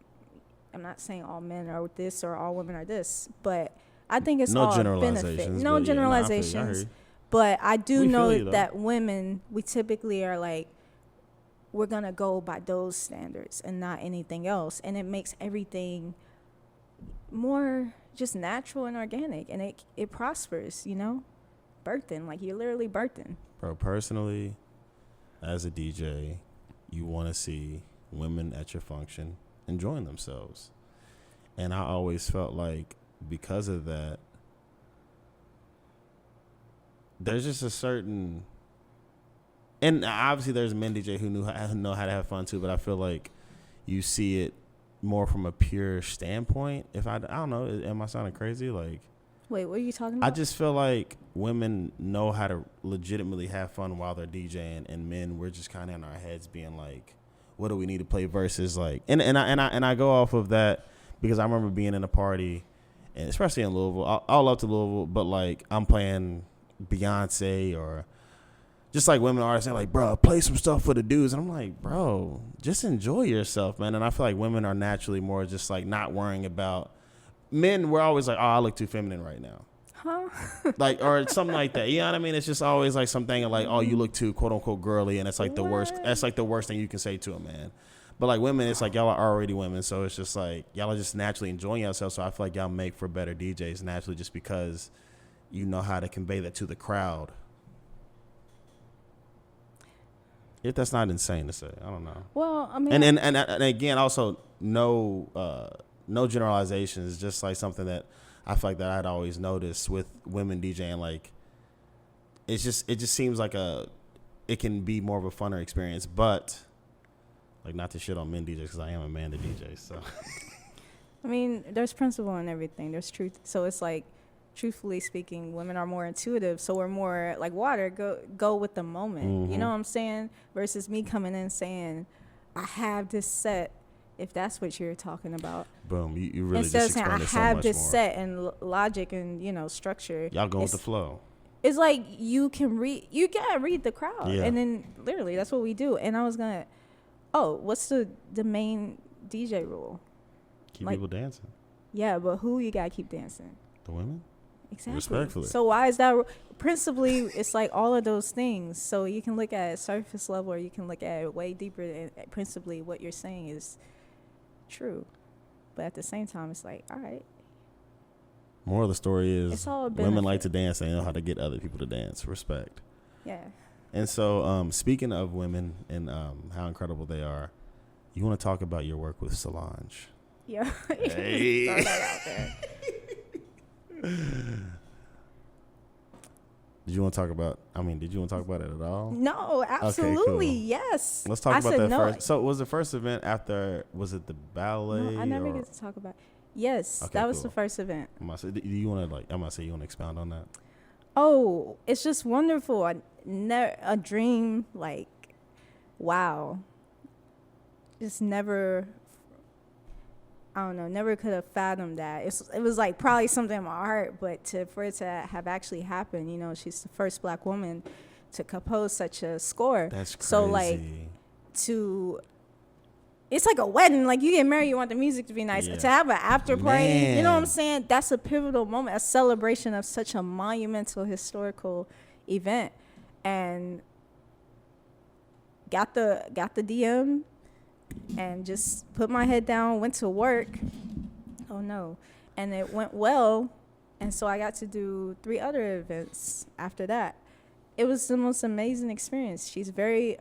not saying all men are this or all women are this. But I think it's all a benefit. No generalizations. But I do know that women, we typically are like, we're going to go by those standards and not anything else. And it makes everything more just natural and organic. And it prospers, birthing. Like, you're literally birthing. Bro, personally, as a DJ, you want to see women at your function enjoying themselves. And I always felt like because of that, there's just a certain, and obviously there's men DJ who know how to have fun too, but I feel like you see it more from a pure standpoint. If I don't know, am I sounding crazy? Like, wait, what are you talking about? I just feel like women know how to legitimately have fun while they're DJing, and men, we're just kind of in our heads being like, what do we need to play versus like, and I go off of that because I remember being in a party, and especially in Louisville, I'll love to Louisville, but like I'm playing Beyonce or just like women artists, they're like, bro, play some stuff for the dudes. And I'm like, bro, just enjoy yourself, man. And I feel like women are naturally more just like not worrying about, men, we're always like, oh, I look too feminine right now. Huh? Like, or something like that. You know what I mean? It's just always like something like, oh, you look too quote unquote girly. And it's like the worst. That's like the worst thing you can say to a man. But like women, it's like y'all are already women. So it's just like y'all are just naturally enjoying yourselves. So I feel like y'all make for better DJs naturally just because you know how to convey that to the crowd. If that's not insane to say, I don't know. Well, I mean, and again, also no generalizations. Just like something that I feel like that I'd always noticed with women DJing. Like, it just seems like it can be more of a funner experience. But like, not to shit on men DJs because I am a man to DJ. So, I mean, there's principle in everything. There's truth. So it's like, truthfully speaking, women are more intuitive, so we're more like water, go with the moment. Mm-hmm. You know what I'm saying? Versus me coming in saying, I have this set, if that's what you're talking about. Boom, you really Instead just of saying, I explained it so have much this more. set and logic and, structure. Y'all going with the flow. It's like you gotta read the crowd. Yeah. And then literally that's what we do. And I was gonna, what's the main DJ rule? Keep like, people dancing. Yeah, but who you gotta keep dancing? The women? Exactly. Respectfully. So why is that? Principally, it's like all of those things. So you can look at it surface level, or you can look at it way deeper. And principally, what you're saying is true, but at the same time, it's like, all right. Moral of the story is, It's all a women like benefit. to dance. They know how to get other people to dance. Respect. Yeah. And so, speaking of women and how incredible they are, you want to talk about your work with Solange? Yeah. Hey. Throw that out there. Did you want to talk about it at all? No, absolutely, cool. Yes. Let's talk I about said that no. first. So was the first event after, was it the ballet? No, I never or- get to talk about. Yes, Okay, that was cool. the first event. I'm gonna say, do you want to expound on that? Oh, it's just wonderful. A dream, like, wow. Just never, I don't know, never could have fathomed that. It was like probably something in my heart, but for it to have actually happened, she's the first Black woman to compose such a score. That's crazy. So like it's like a wedding. Like, you get married, you want the music to be nice. Yeah. To have an after party, you know what I'm Man. saying? That's a pivotal moment, a celebration of such a monumental historical event. And got the DM and just put my head down, went to work. Oh no. And it went well. And so I got to do 3 other events after that. It was the most amazing experience. She's a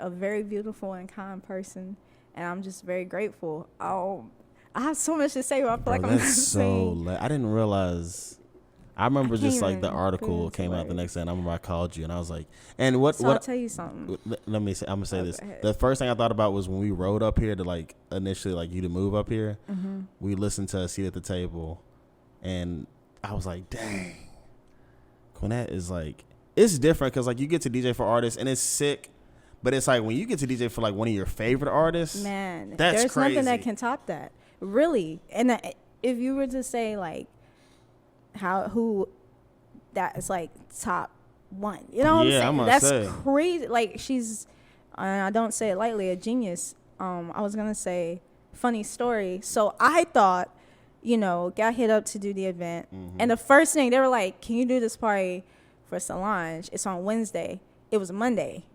very beautiful and kind person. And I'm just very grateful. I have so much to say, but I feel like I'm that's just so saying. I didn't realize. I remember just like the even article put it came into out the words. next day, and I remember I called you, and I was like, and what? So I'll tell you something. Let me say. I'm gonna say Oh, this. go ahead. The first thing I thought about was when we rode up here to like initially like you to move up here. Mm-hmm. We listened to A Seat at the Table, and I was like, dang, Quinnette is like, it's different because like you get to DJ for artists, and it's sick. But it's like when you get to DJ for like one of your favorite artists, Man, that's there's crazy. nothing that can top that. Really. And if you were to say like who that is like top 1, you know what Yeah, I'm I'm saying? gonna That's say. crazy. Like, she's, I don't say it lightly, a genius. I was gonna say funny story. So I thought, got hit up to do the event, and the first thing they were like, "Can you do this party for Solange? It's on Wednesday." It was Monday.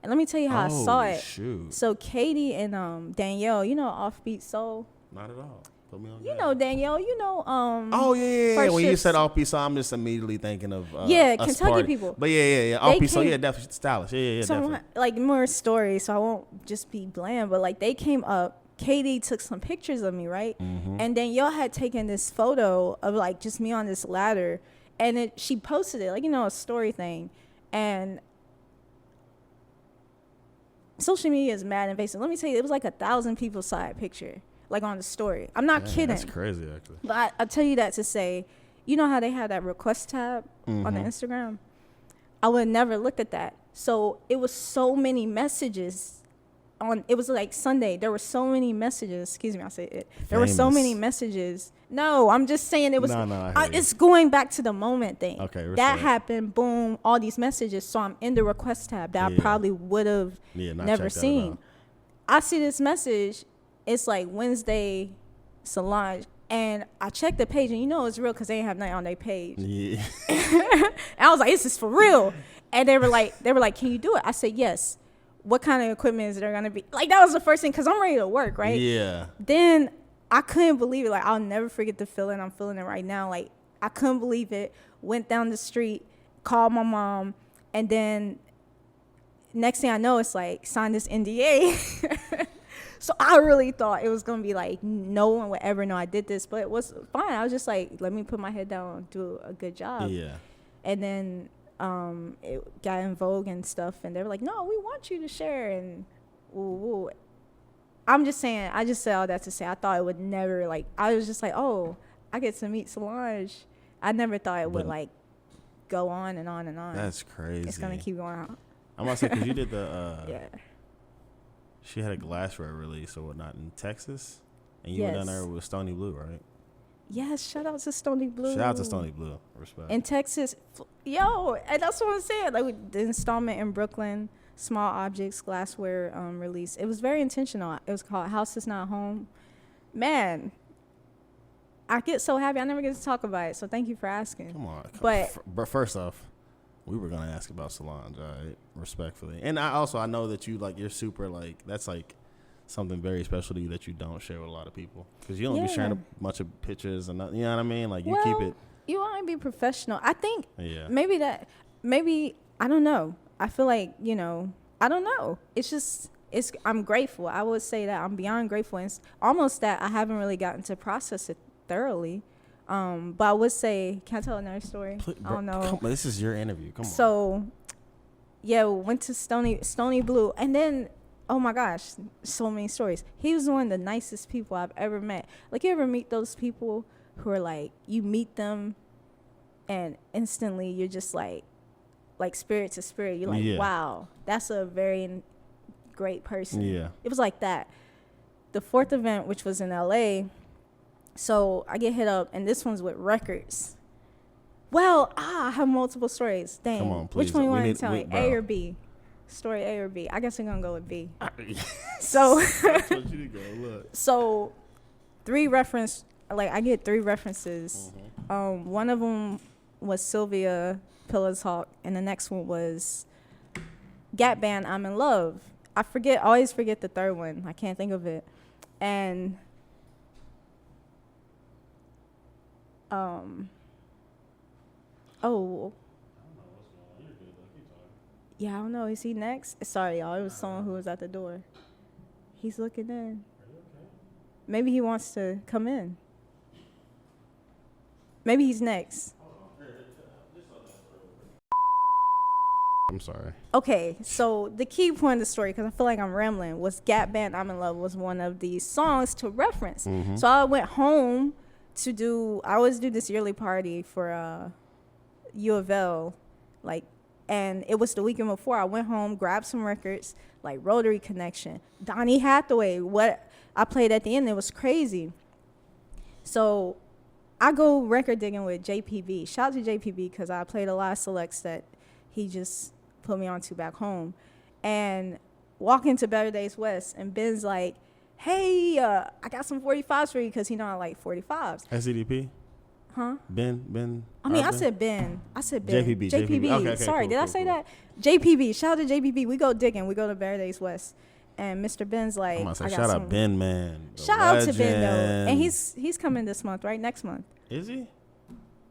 And let me tell you how I saw it. Shoot. So Katie and Danielle, Offbeat Soul. Not at all. Put me on You game. know Danielle, Oh yeah. First When you Ships. said off piece, I'm just immediately thinking of Yeah, us Kentucky party. people. But yeah. Off piece, so came- yeah, definitely stylish. Yeah, so definitely. like more stories, so I won't just be bland, but like they came up Katie took some pictures of me, right? And then y'all had taken this photo of like just me on this ladder, and she posted it, like, you know, a story thing. And social media is mad invasive. Let me tell you, it was like 1,000 people saw that picture, like on the story. I'm not kidding. That's crazy, actually. But I tell you that to say, you know how they have that request tab on the Instagram? I would have never looked at that. So it was so many messages it was like Sunday. There were so many messages. Excuse me, I said it. There were so many messages. No, I'm just saying it was. It's going back to the moment thing. Okay, that happened. Boom, all these messages. So I'm in the request tab that I probably would have never seen. I see this message. It's like Wednesday, Solange, and I checked the page, and you know it's real because they didn't have nothing on their page. Yeah. And I was like, "This is for real." And they were like, "Can you do it?" I said, "Yes." What kind of equipment is there gonna be? Like, that was the first thing, because I'm ready to work, right? Yeah. Then I couldn't believe it. Like, I'll never forget the feeling. I'm feeling it right now. Like, I couldn't believe it. Went down the street, called my mom, and then next thing I know, it's like, sign this NDA. So I really thought it was gonna be like, no one would ever know I did this, but it was fine. I was just like, let me put my head down and do a good job. Yeah. And then it got in Vogue and stuff, and they were like, no, we want you to share. And ooh. I'm just saying, I just said all that to say, I thought it would never, like, I was just like, oh, I get to meet Solange. I never thought it would like go on and on and on. That's crazy. It's gonna keep going on. I'm gonna say, because you did the yeah, she had a glassware release or whatnot in Texas, and you were down there with Stony Blue, right? Yes, shout out to Stony Blue. Shout out to Stony Blue. Respect. In Texas, yo, and that's what I'm saying. Like, the installment in Brooklyn, Small Objects glassware release. It was very intentional. It was called House Is Not Home. Man, I get so happy. I never get to talk about it, so thank you for asking. Come on. But first off, we were gonna ask about Solange, all right? Respectfully. And I know that you're super, like, that's like something very special to you that you don't share with a lot of people, because you don't be sharing a bunch of pictures and you know what I mean. Like, you keep it. You want to be professional. I think maybe I don't know. I feel like, you know, I don't know. I'm grateful. I would say that I'm beyond grateful. And it's almost that I haven't really gotten to process it thoroughly. But I would say, can I tell another story? I don't know. This is your interview. Come on. So, yeah, went to Stony Blue, and then, oh my gosh, so many stories. He was one of the nicest people I've ever met. Like, you ever meet those people who are like, you meet them, and instantly you're just like spirit to spirit. You're like, wow, that's a very great person. Yeah. It was like that. The fourth event, which was in LA, so I get hit up, and this one's with records. Well, I have multiple stories. Dang. Come on, please. Which one you want to tell me? A or B? Story A or B? I guess I'm going to go with B. So, that's what you go. Look. So, I get 3 references. One of them was Sylvia Pillows Hawk, and the next one was Gap Band, I'm in Love. I always forget the third one. I can't think of it. And yeah, I don't know. Is he next? Sorry, y'all. It was someone who was at the door. He's looking in. Maybe he wants to come in. Maybe he's next. I'm sorry. Okay, so the key point of the story, because I feel like I'm rambling, was Gap Band, I'm in Love was one of these songs to reference. So I went home I always do this yearly party for U of L, and it was the weekend before. I went home, grabbed some records, like Rotary Connection, Donny Hathaway, what I played at the end, it was crazy. So I go record digging with JPB. Shout out to JPB, because I played a lot of selects that he just put me onto back home. And walk into Better Days West, and Ben's like, hey, I got some 45s for you, because he know I like 45s. SCDP? Huh? Ben? I said Ben. JPB. Okay, sorry, did I say that? JPB. Shout out to JPB. We go digging. We go to Better Days West. And Mr. Ben's like, I'm gonna say, shout out Ben, man. Shout out to Ben, though. And he's coming this month, right? Next month. Is he?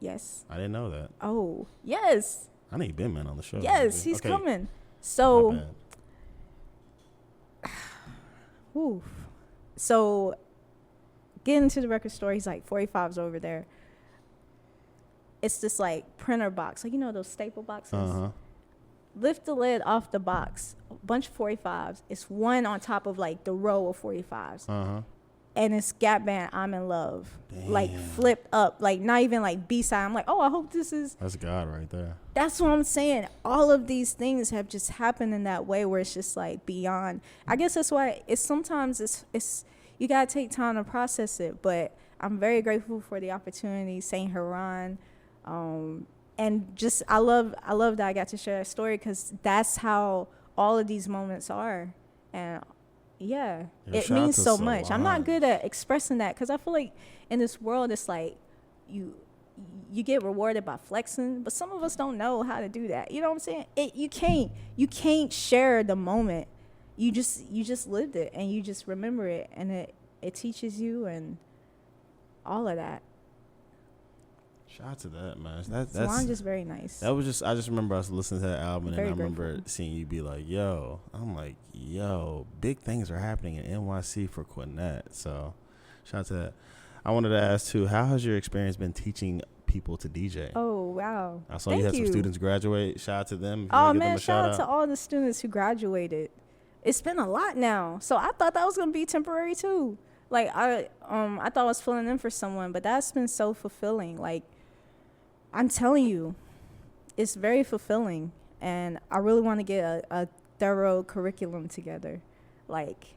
Yes. I didn't know that. Oh, yes. I need Ben, man, on the show. Yes, he's coming. So, So getting to the record store, he's like 45's over there. It's this like printer box, like, you know, those staple boxes. Lift the lid off the box, a bunch of 45s. It's one on top of like the row of 45s. And it's Gap Band, I'm in Love. Damn. Like flipped up, like not even like B-side. I'm like, oh, I hope this is. That's God right there. That's what I'm saying. All of these things have just happened in that way where it's just like beyond. I guess that's why it's sometimes it's you gotta take time to process it. But I'm very grateful for the opportunity, Saint Huron, and just I love that I got to share that story because that's how all of these moments are, and yeah, it means so much. I'm not good at expressing that because I feel like in this world it's like you get rewarded by flexing, but some of us don't know how to do that. You know what I'm saying? You can't share the moment. You just lived it and you just remember it, and it teaches you and all of that. Shout out to that, man. That's just very nice. That was just I just remember us listening to that album Very and I remember grateful. seeing you be like, yo. I'm like, yo, big things are happening in NYC for Quinnette. So shout out to that. I wanted to ask too, how has your experience been teaching people to DJ? Oh wow. I saw Thank you had you. some students graduate. Shout out to them. If you Oh wanna give them man, a shout out out to all the students who graduated. It's been a lot now. So I thought that was gonna be temporary too. Like I thought I was filling in for someone, but that's been so fulfilling. Like I'm telling you, it's very fulfilling, and I really want to get a thorough curriculum together, like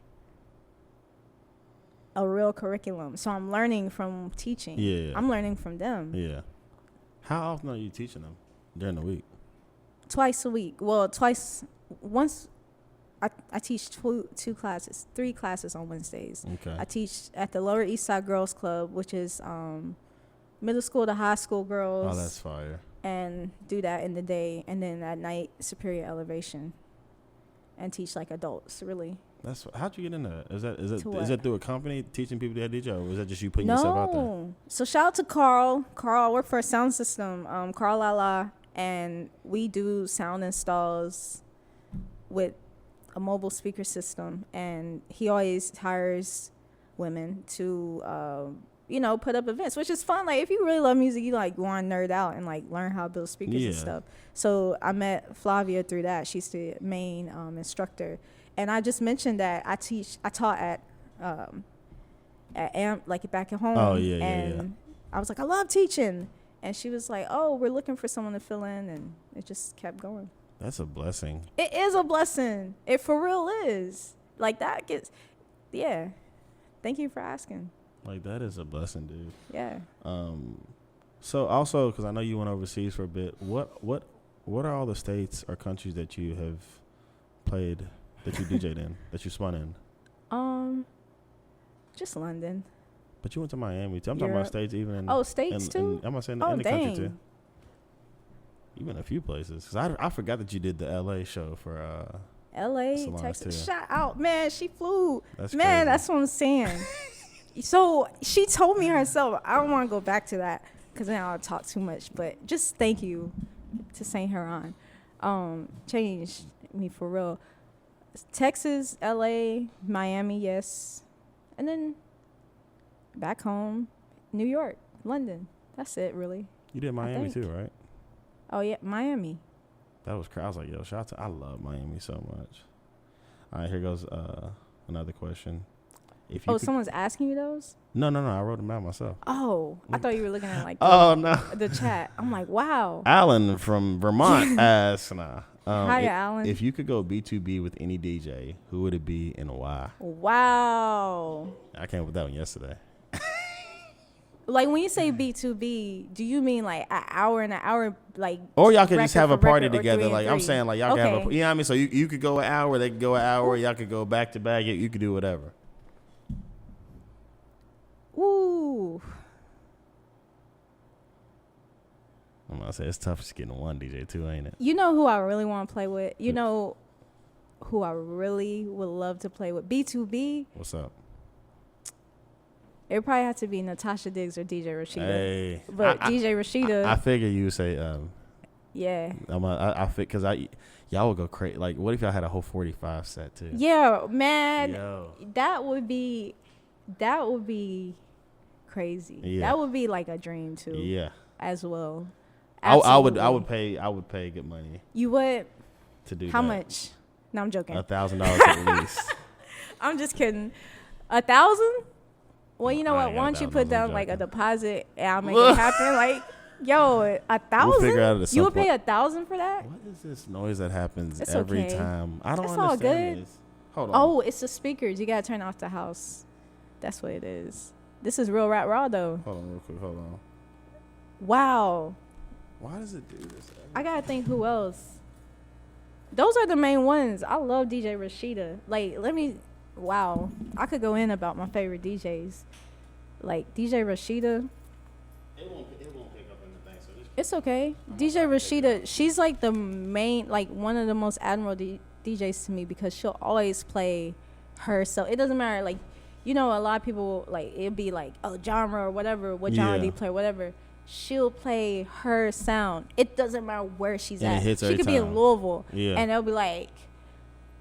a real curriculum. So I'm learning from teaching. Yeah. I'm learning from them. Yeah. How often are you teaching them during the week? Twice a week. Well, once I teach two classes, 3 classes on Wednesdays. Okay. I teach at the Lower East Side Girls Club, which is middle school to high school girls. Oh, that's fire. And do that in the day, and then at night Superior Elevation, and teach like adults. Really. How'd you get into that? Is To that through a company teaching people to DJ, or was that just you putting yourself out there? No. So shout out to Carl. Carl, I work for a sound system. Carl Lala, and we do sound installs with a mobile speaker system, and he always hires women to put up events, which is fun. Like if you really love music, you like want to nerd out and like learn how to build speakers and stuff. So I met Flavia through that. She's the main instructor, and I just mentioned that I taught at AMP, like back at home. Oh yeah, and I was like, I love teaching, and she was like, oh, we're looking for someone to fill in, and it just kept going. That's a blessing. It is a blessing. It for real is. Like that gets, yeah. Thank you for asking. Like that is a blessing, dude. Yeah. So also, because I know you went overseas for a bit, what are all the states or countries that you have played, that you DJ'd in, that you spun in? Just London. But you went to Miami too. I'm talking about states even in. Oh, states too? I'm gonna say in Oh, the country dang. too. You been a few places. Cause I forgot that you did the LA show for LA, Salons Texas. too. Shout out, man. She flew. That's Man, crazy. that's what I'm saying. So she told me herself. I don't want to go back to that because then I'll talk too much. But just thank you to Saint Huron. Changed me for real. Texas, LA, Miami, yes. And then back home, New York, London. That's it, really. You did Miami think. too, right? Oh, yeah, Miami. That was crazy. I was like, yo, shout out to, I love Miami so much. All right, here goes another question. If you could, Someone's asking you those? No, I wrote them out myself. Oh, I thought you were looking at like No. the chat. I'm like, wow. Alan from Vermont asks, Hi, Alan. If you could go B2B with any DJ, who would it be and why? Wow. I came up with that one yesterday. Like when you say B2B, do you mean like an hour, like? Or y'all could just record have a for party record, or together. 3 and Like I'm 3? saying, like y'all could have a, Okay. you know what I mean? So you could go an hour, they could go an hour, y'all could go back to back. You could do whatever. Ooh. I'm gonna say it's tough just getting one DJ too, ain't it? You know who I really want to play with? You know who I really would love to play with? B2B. What's up? It would probably have to be Natasha Diggs or DJ Rashida. Hey, But DJ Rashida. I figure you would say yeah. I fit because y'all would go crazy. Like, what if y'all had a whole 45 set too? Yeah, man. Yo. That would be That would be crazy. Yeah. That would be like a dream too. Yeah. As well. I would Absolutely. pay good money You would? to do How that. much? No, I'm joking. $1,000 at least. I'm just kidding. 1,000? Well, you know I what? ain't got Why don't you 1,000, put I'm down like a joking. deposit and I'll make it happen? Like, yo, 1,000? We'll figure out at some You would pay point. 1,000 for that? What is this noise that happens It's every okay. time? I don't It's all understand good. this. Hold on. Oh, it's the speakers. You gotta turn off the house. That's what it is. This is real rap raw though. Hold on real quick. Hold on. Wow. Why does it do this? I gotta think who else. Those are the main ones. I love DJ Rashida. Like, wow. I could go in about my favorite DJs. Like DJ Rashida. It won't pick up in the thing, so just It's okay. DJ Rashida, she's like the main, like one of the most admirable DJs to me because she'll always play herself. It doesn't matter, like, you know, a lot of people, like, it'd be like, oh, genre or whatever, what genre do you play, whatever. She'll play her sound. It doesn't matter where she's And it at. hits She every could be in time. Louisville, Yeah. and they'll be like,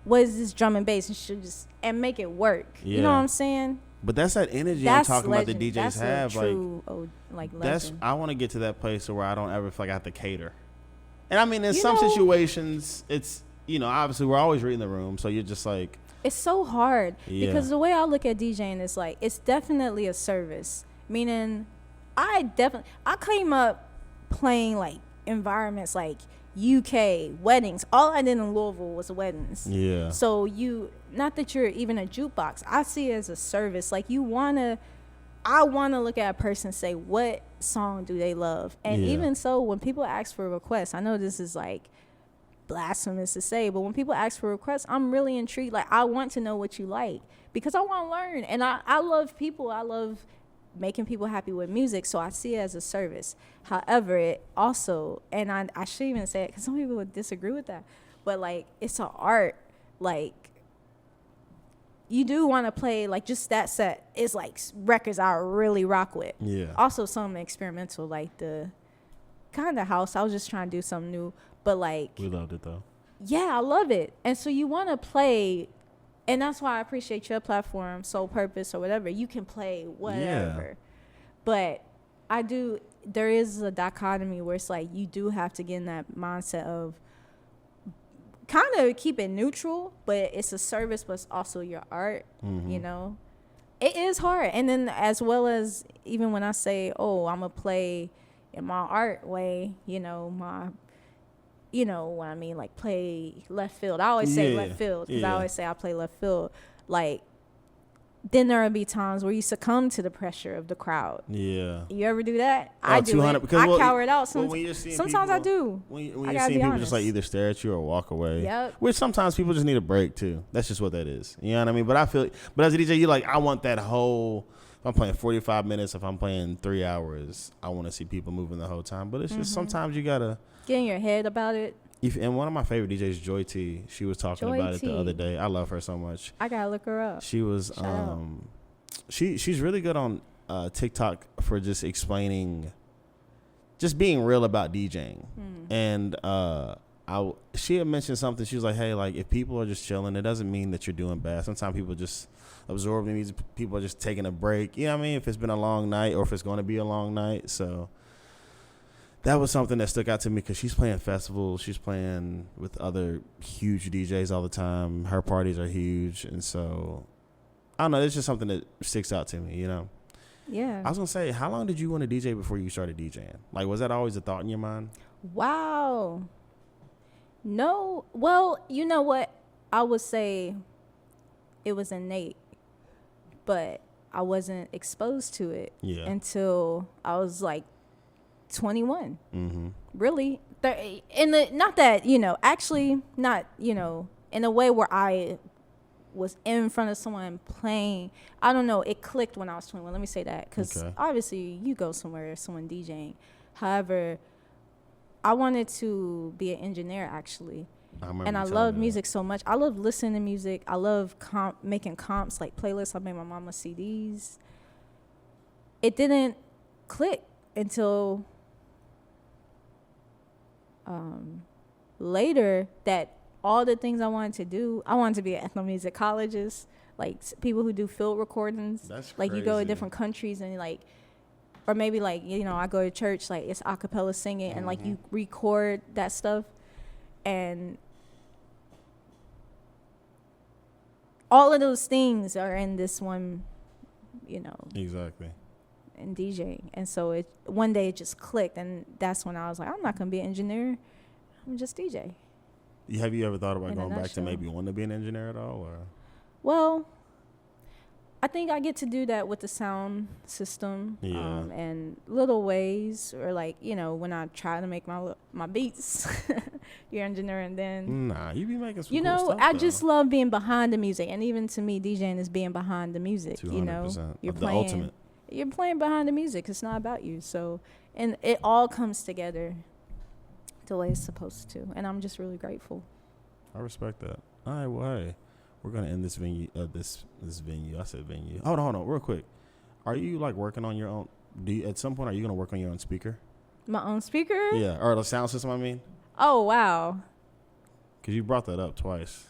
what is this drum and bass? And she'll just, and make it work. You know Yeah. what I'm saying? But that's that energy That's I'm talking legend. about the DJs That's have. a true, That's legend. I want to get to that place where I don't ever feel like I have to cater. And I mean, in You some know- situations, it's, you know, obviously we're always reading the room, so you're just like, It's so hard Yeah. because the way I look at DJing is like it's definitely a service. Meaning, I came up playing like environments like UK weddings. All I did in Louisville was weddings. yeah, So not that you're even a jukebox. I see it as a service. Like I wanna look at a person and say what song do they love, and Yeah. even so, when people ask for requests, I know this is like blasphemous to say, but when people ask for requests, I'm really intrigued. Like, I want to know what you like because I want to learn, and I love people. I love making people happy with music, so I see it as a service. However, it also, and I shouldn't even say it because some people would disagree with that, but like it's an art. Like, you do want to play like just that set is like records I really rock with. yeah. Also some experimental, like the kind of house. I was just trying to do something new, but like, We loved it though. yeah, I love it. And so you want to play, and that's why I appreciate your platform, Soul Purpose or whatever. You can play whatever. But there is a dichotomy where it's like you do have to get in that mindset of kind of keep it neutral, but it's a service, but it's also your art, you know? It is hard. And then as well as even when I say, oh, I'm going to play in my art way, you know what I mean, like play left field. I always say Yeah, left field because I yeah. always say I play left field. Like, then there will be times where you succumb to the pressure of the crowd. Yeah. You ever do that? Oh, I do 200 it. because, I well, cower it out. well, when you're seeing Sometimes I people- do. When I you're gotta seeing be people just like honest. either stare at you or walk away. Yep. Which sometimes people just need a break too. That's just what that is. You know what I mean? But I feel, but as a DJ, you like, I want that whole, if I'm playing 45 minutes, if I'm playing 3 hours, I want to see people moving the whole time. But it's just sometimes you gotta, Get in your head about it. and one of my favorite DJs, Joy T, she was talking Joy about it the T. other day. I love her so much. I gotta look her up. She was Shout out. she's really good on TikTok for just explaining, just being real about DJing. And she had mentioned something. She was like, hey, like if people are just chilling, it doesn't mean that you're doing bad. Sometimes people just absorb the music. People are just taking a break. You know what I mean? If it's been a long night or if it's going to be a long night. So that was something that stuck out to me because she's playing festivals. She's playing with other huge DJs all the time. Her parties are huge. And so, I don't know. It's just something that sticks out to me, you know? Yeah. I was going to say, how long did you want to DJ before you started DJing? Like, was that always a thought in your mind? Wow. No. Well, you know what? I would say it was innate, but I wasn't exposed to it Yeah. until I was like 21. Mm-hmm. Really? Not that, actually not, in a way where I was in front of someone playing. I don't know. It clicked when I was 21. Let me say that. Because Okay. obviously you go somewhere, there's someone DJing. However, I wanted to be an engineer, actually. And I love music so much. I love listening to music. I love making comps, like playlists. I made my mama CDs. It didn't click until later that all the things I wanted to do, I wanted to be an ethnomusicologist. like people who do field recordings. That's like you go to crazy. different countries and like, or maybe like, you know, I go to church, like it's a cappella singing and like you record that stuff, and all of those things are in this one, you know. Exactly. And DJing. And so it one day it just clicked, and that's when I was like, I'm not gonna be an engineer, I'm just DJ. Have you ever thought about In a going back to nutshell. maybe wanting to be an engineer at all? Or Well, I think I get to do that with the sound system, Yeah. and little ways, or like, you know, when I try to make my beats, you're engineering, then nah, you be making some you cool know, stuff, I though. just love being behind the music, and even to me, DJing is being behind the music. 200%. You know, you're Of the playing, ultimate. you're playing behind the music. It's not about you. So, and it all comes together the way it's supposed to, and I'm just really grateful. I respect that. All right, well, hey, we're gonna end this venue. This venue. I said venue. Hold on, real quick. Are you like working on your own? At some point, are you gonna work on your own speaker? My own speaker? Yeah, or the sound system. I mean, Oh wow. because you brought that up twice.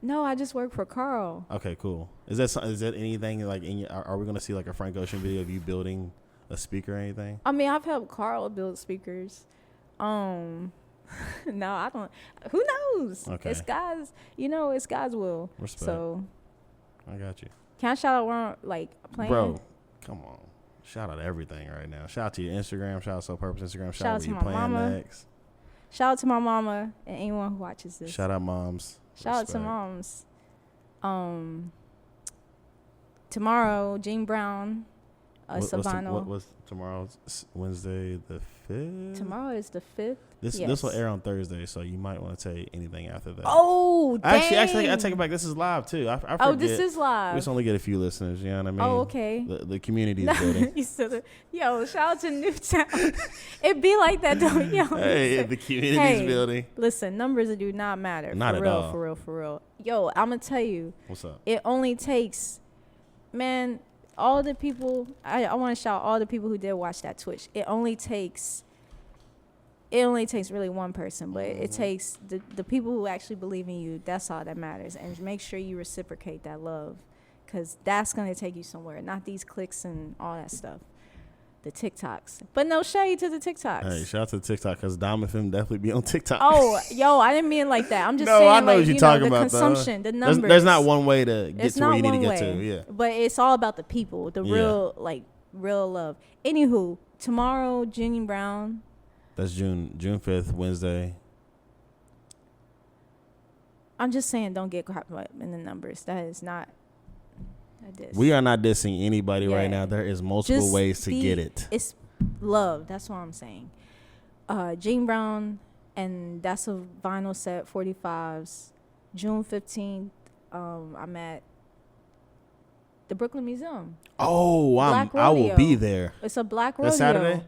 No, I just work for Carl. Okay, cool. Is that anything like in your? Are we gonna see like a Frank Ocean video of you building a speaker or anything? I mean, I've helped Carl build speakers. No, I don't. Who knows? Okay. It's God's. You know, it's God's will. Respect. So, I got you, can I shout out one like playing? bro. Come on, shout out everything right now. Shout out to your Instagram. Shout out Soul Purpose Instagram. Shout out out to where you my playing mama. next. Shout out to my mama and anyone who watches this. Shout out moms. Shout out to Respect. moms. Tomorrow, Gene Brown, Savannah. What was tomorrow's Wednesday the 5th? Tomorrow is the 5th. This Yes. will air on Thursday, so you might want to say anything after that. Oh, dang. Actually, I take it back. This is live too. I forget. Oh, this is We live. just only get a few listeners. You know what I mean? Oh, okay. The community is building. You said, yo, shout out to Newtown. It be like that though, yo. Hey, the community Hey, is building. Listen, numbers do not matter. Not for at real, all. For real, for real. Yo, I'm gonna tell you, What's up? it only takes, man, all the people. I want to shout all the people who did watch that Twitch. It only takes really one person, but it takes the people who actually believe in you. That's all that matters, and make sure you reciprocate that love, because that's gonna take you somewhere. Not these clicks and all that stuff. The TikToks, but no shade to the TikToks. Hey, shout out to TikTok because Dom FM definitely be on TikTok. Oh, yo, I didn't mean like that. I'm just No, saying, I know like, what you're you talking know, the about, though. consumption, the numbers. There's not one way to get It's to where not you need to one get way, to. Yeah. but it's all about the people, the Yeah. real love. Anywho, tomorrow, Gene Brown. That's June 5th, Wednesday. I'm just saying, don't get caught up in the numbers. That is not a diss. We are not dissing anybody Yeah. right now. There is multiple Just ways to get it. It's love. That's what I'm saying. Gene Brown, and that's a vinyl set, 45s. June 15th, I'm at the Brooklyn Museum. Oh, Black I will Rodeo. be there. It's a black rodeo. That's Saturday?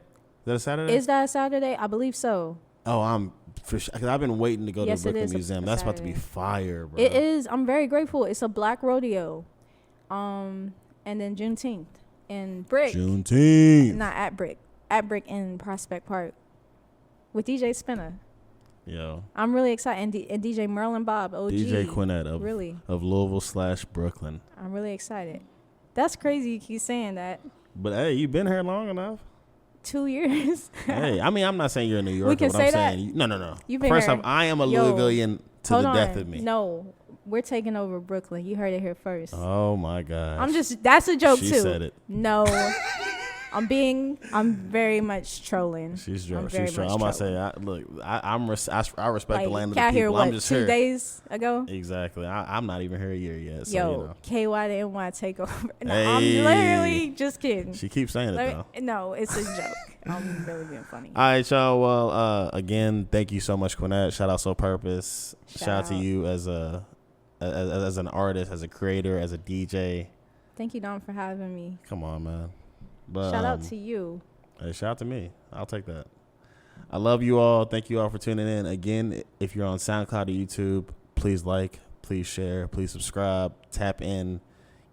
Is that a Saturday? Is that a Saturday? I believe so. Oh, I'm for sure. Because I've been waiting to go Yes, to it the Brooklyn is a Museum. That's about to be Saturday. fire, bro. It is. I'm very grateful. It's a black rodeo. And then Juneteenth in Brick. Juneteenth. Not at Brick. At Brick in Prospect Park with DJ Spinna. Yo, I'm really excited. And DJ Merlin Bob, OG. DJ Quinnette of Really. Louisville / Brooklyn. I'm really excited. That's crazy you keep saying that. But hey, you've been here long enough. 2 years. Hey, I mean, I'm not saying you're a New Yorker. can but say I'm that? saying no. You've been First here. off, I am a Yo, Louisvillian to Hold the on. death of me. No, we're taking over Brooklyn. You heard it here first. Oh my God. That's a joke She too. said it. No. I'm very much trolling. She's I'm drunk. very She's drunk. much I'm about to say, trolling. I respect the land of the got people. here, what, I'm just 2 here. days ago? Exactly. I'm not even here a year yet. So, Yo, you know. KY to NY take over. No, Hey. I'm literally just kidding. She keeps saying it, though. No, it's a joke. I'm really being funny. All right, y'all. Well, again, thank you so much, Quinnette. Shout out Soul Purpose. Shout out to you as an artist, as a creator, as a DJ. Thank you, Dom, for having me. Come on, man. But, Shout out to you. Hey, shout out to me. I'll take that. I love you all. Thank you all for tuning in. Again, if you're on SoundCloud or YouTube, please like, please share, please subscribe, tap in,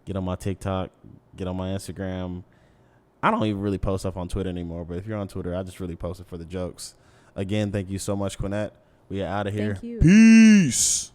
get on my TikTok, get on my Instagram. I don't even really post stuff on Twitter anymore, but if you're on Twitter, I just really post it for the jokes. Again, thank you so much, Quinnette. We are out of here. Thank you. Peace.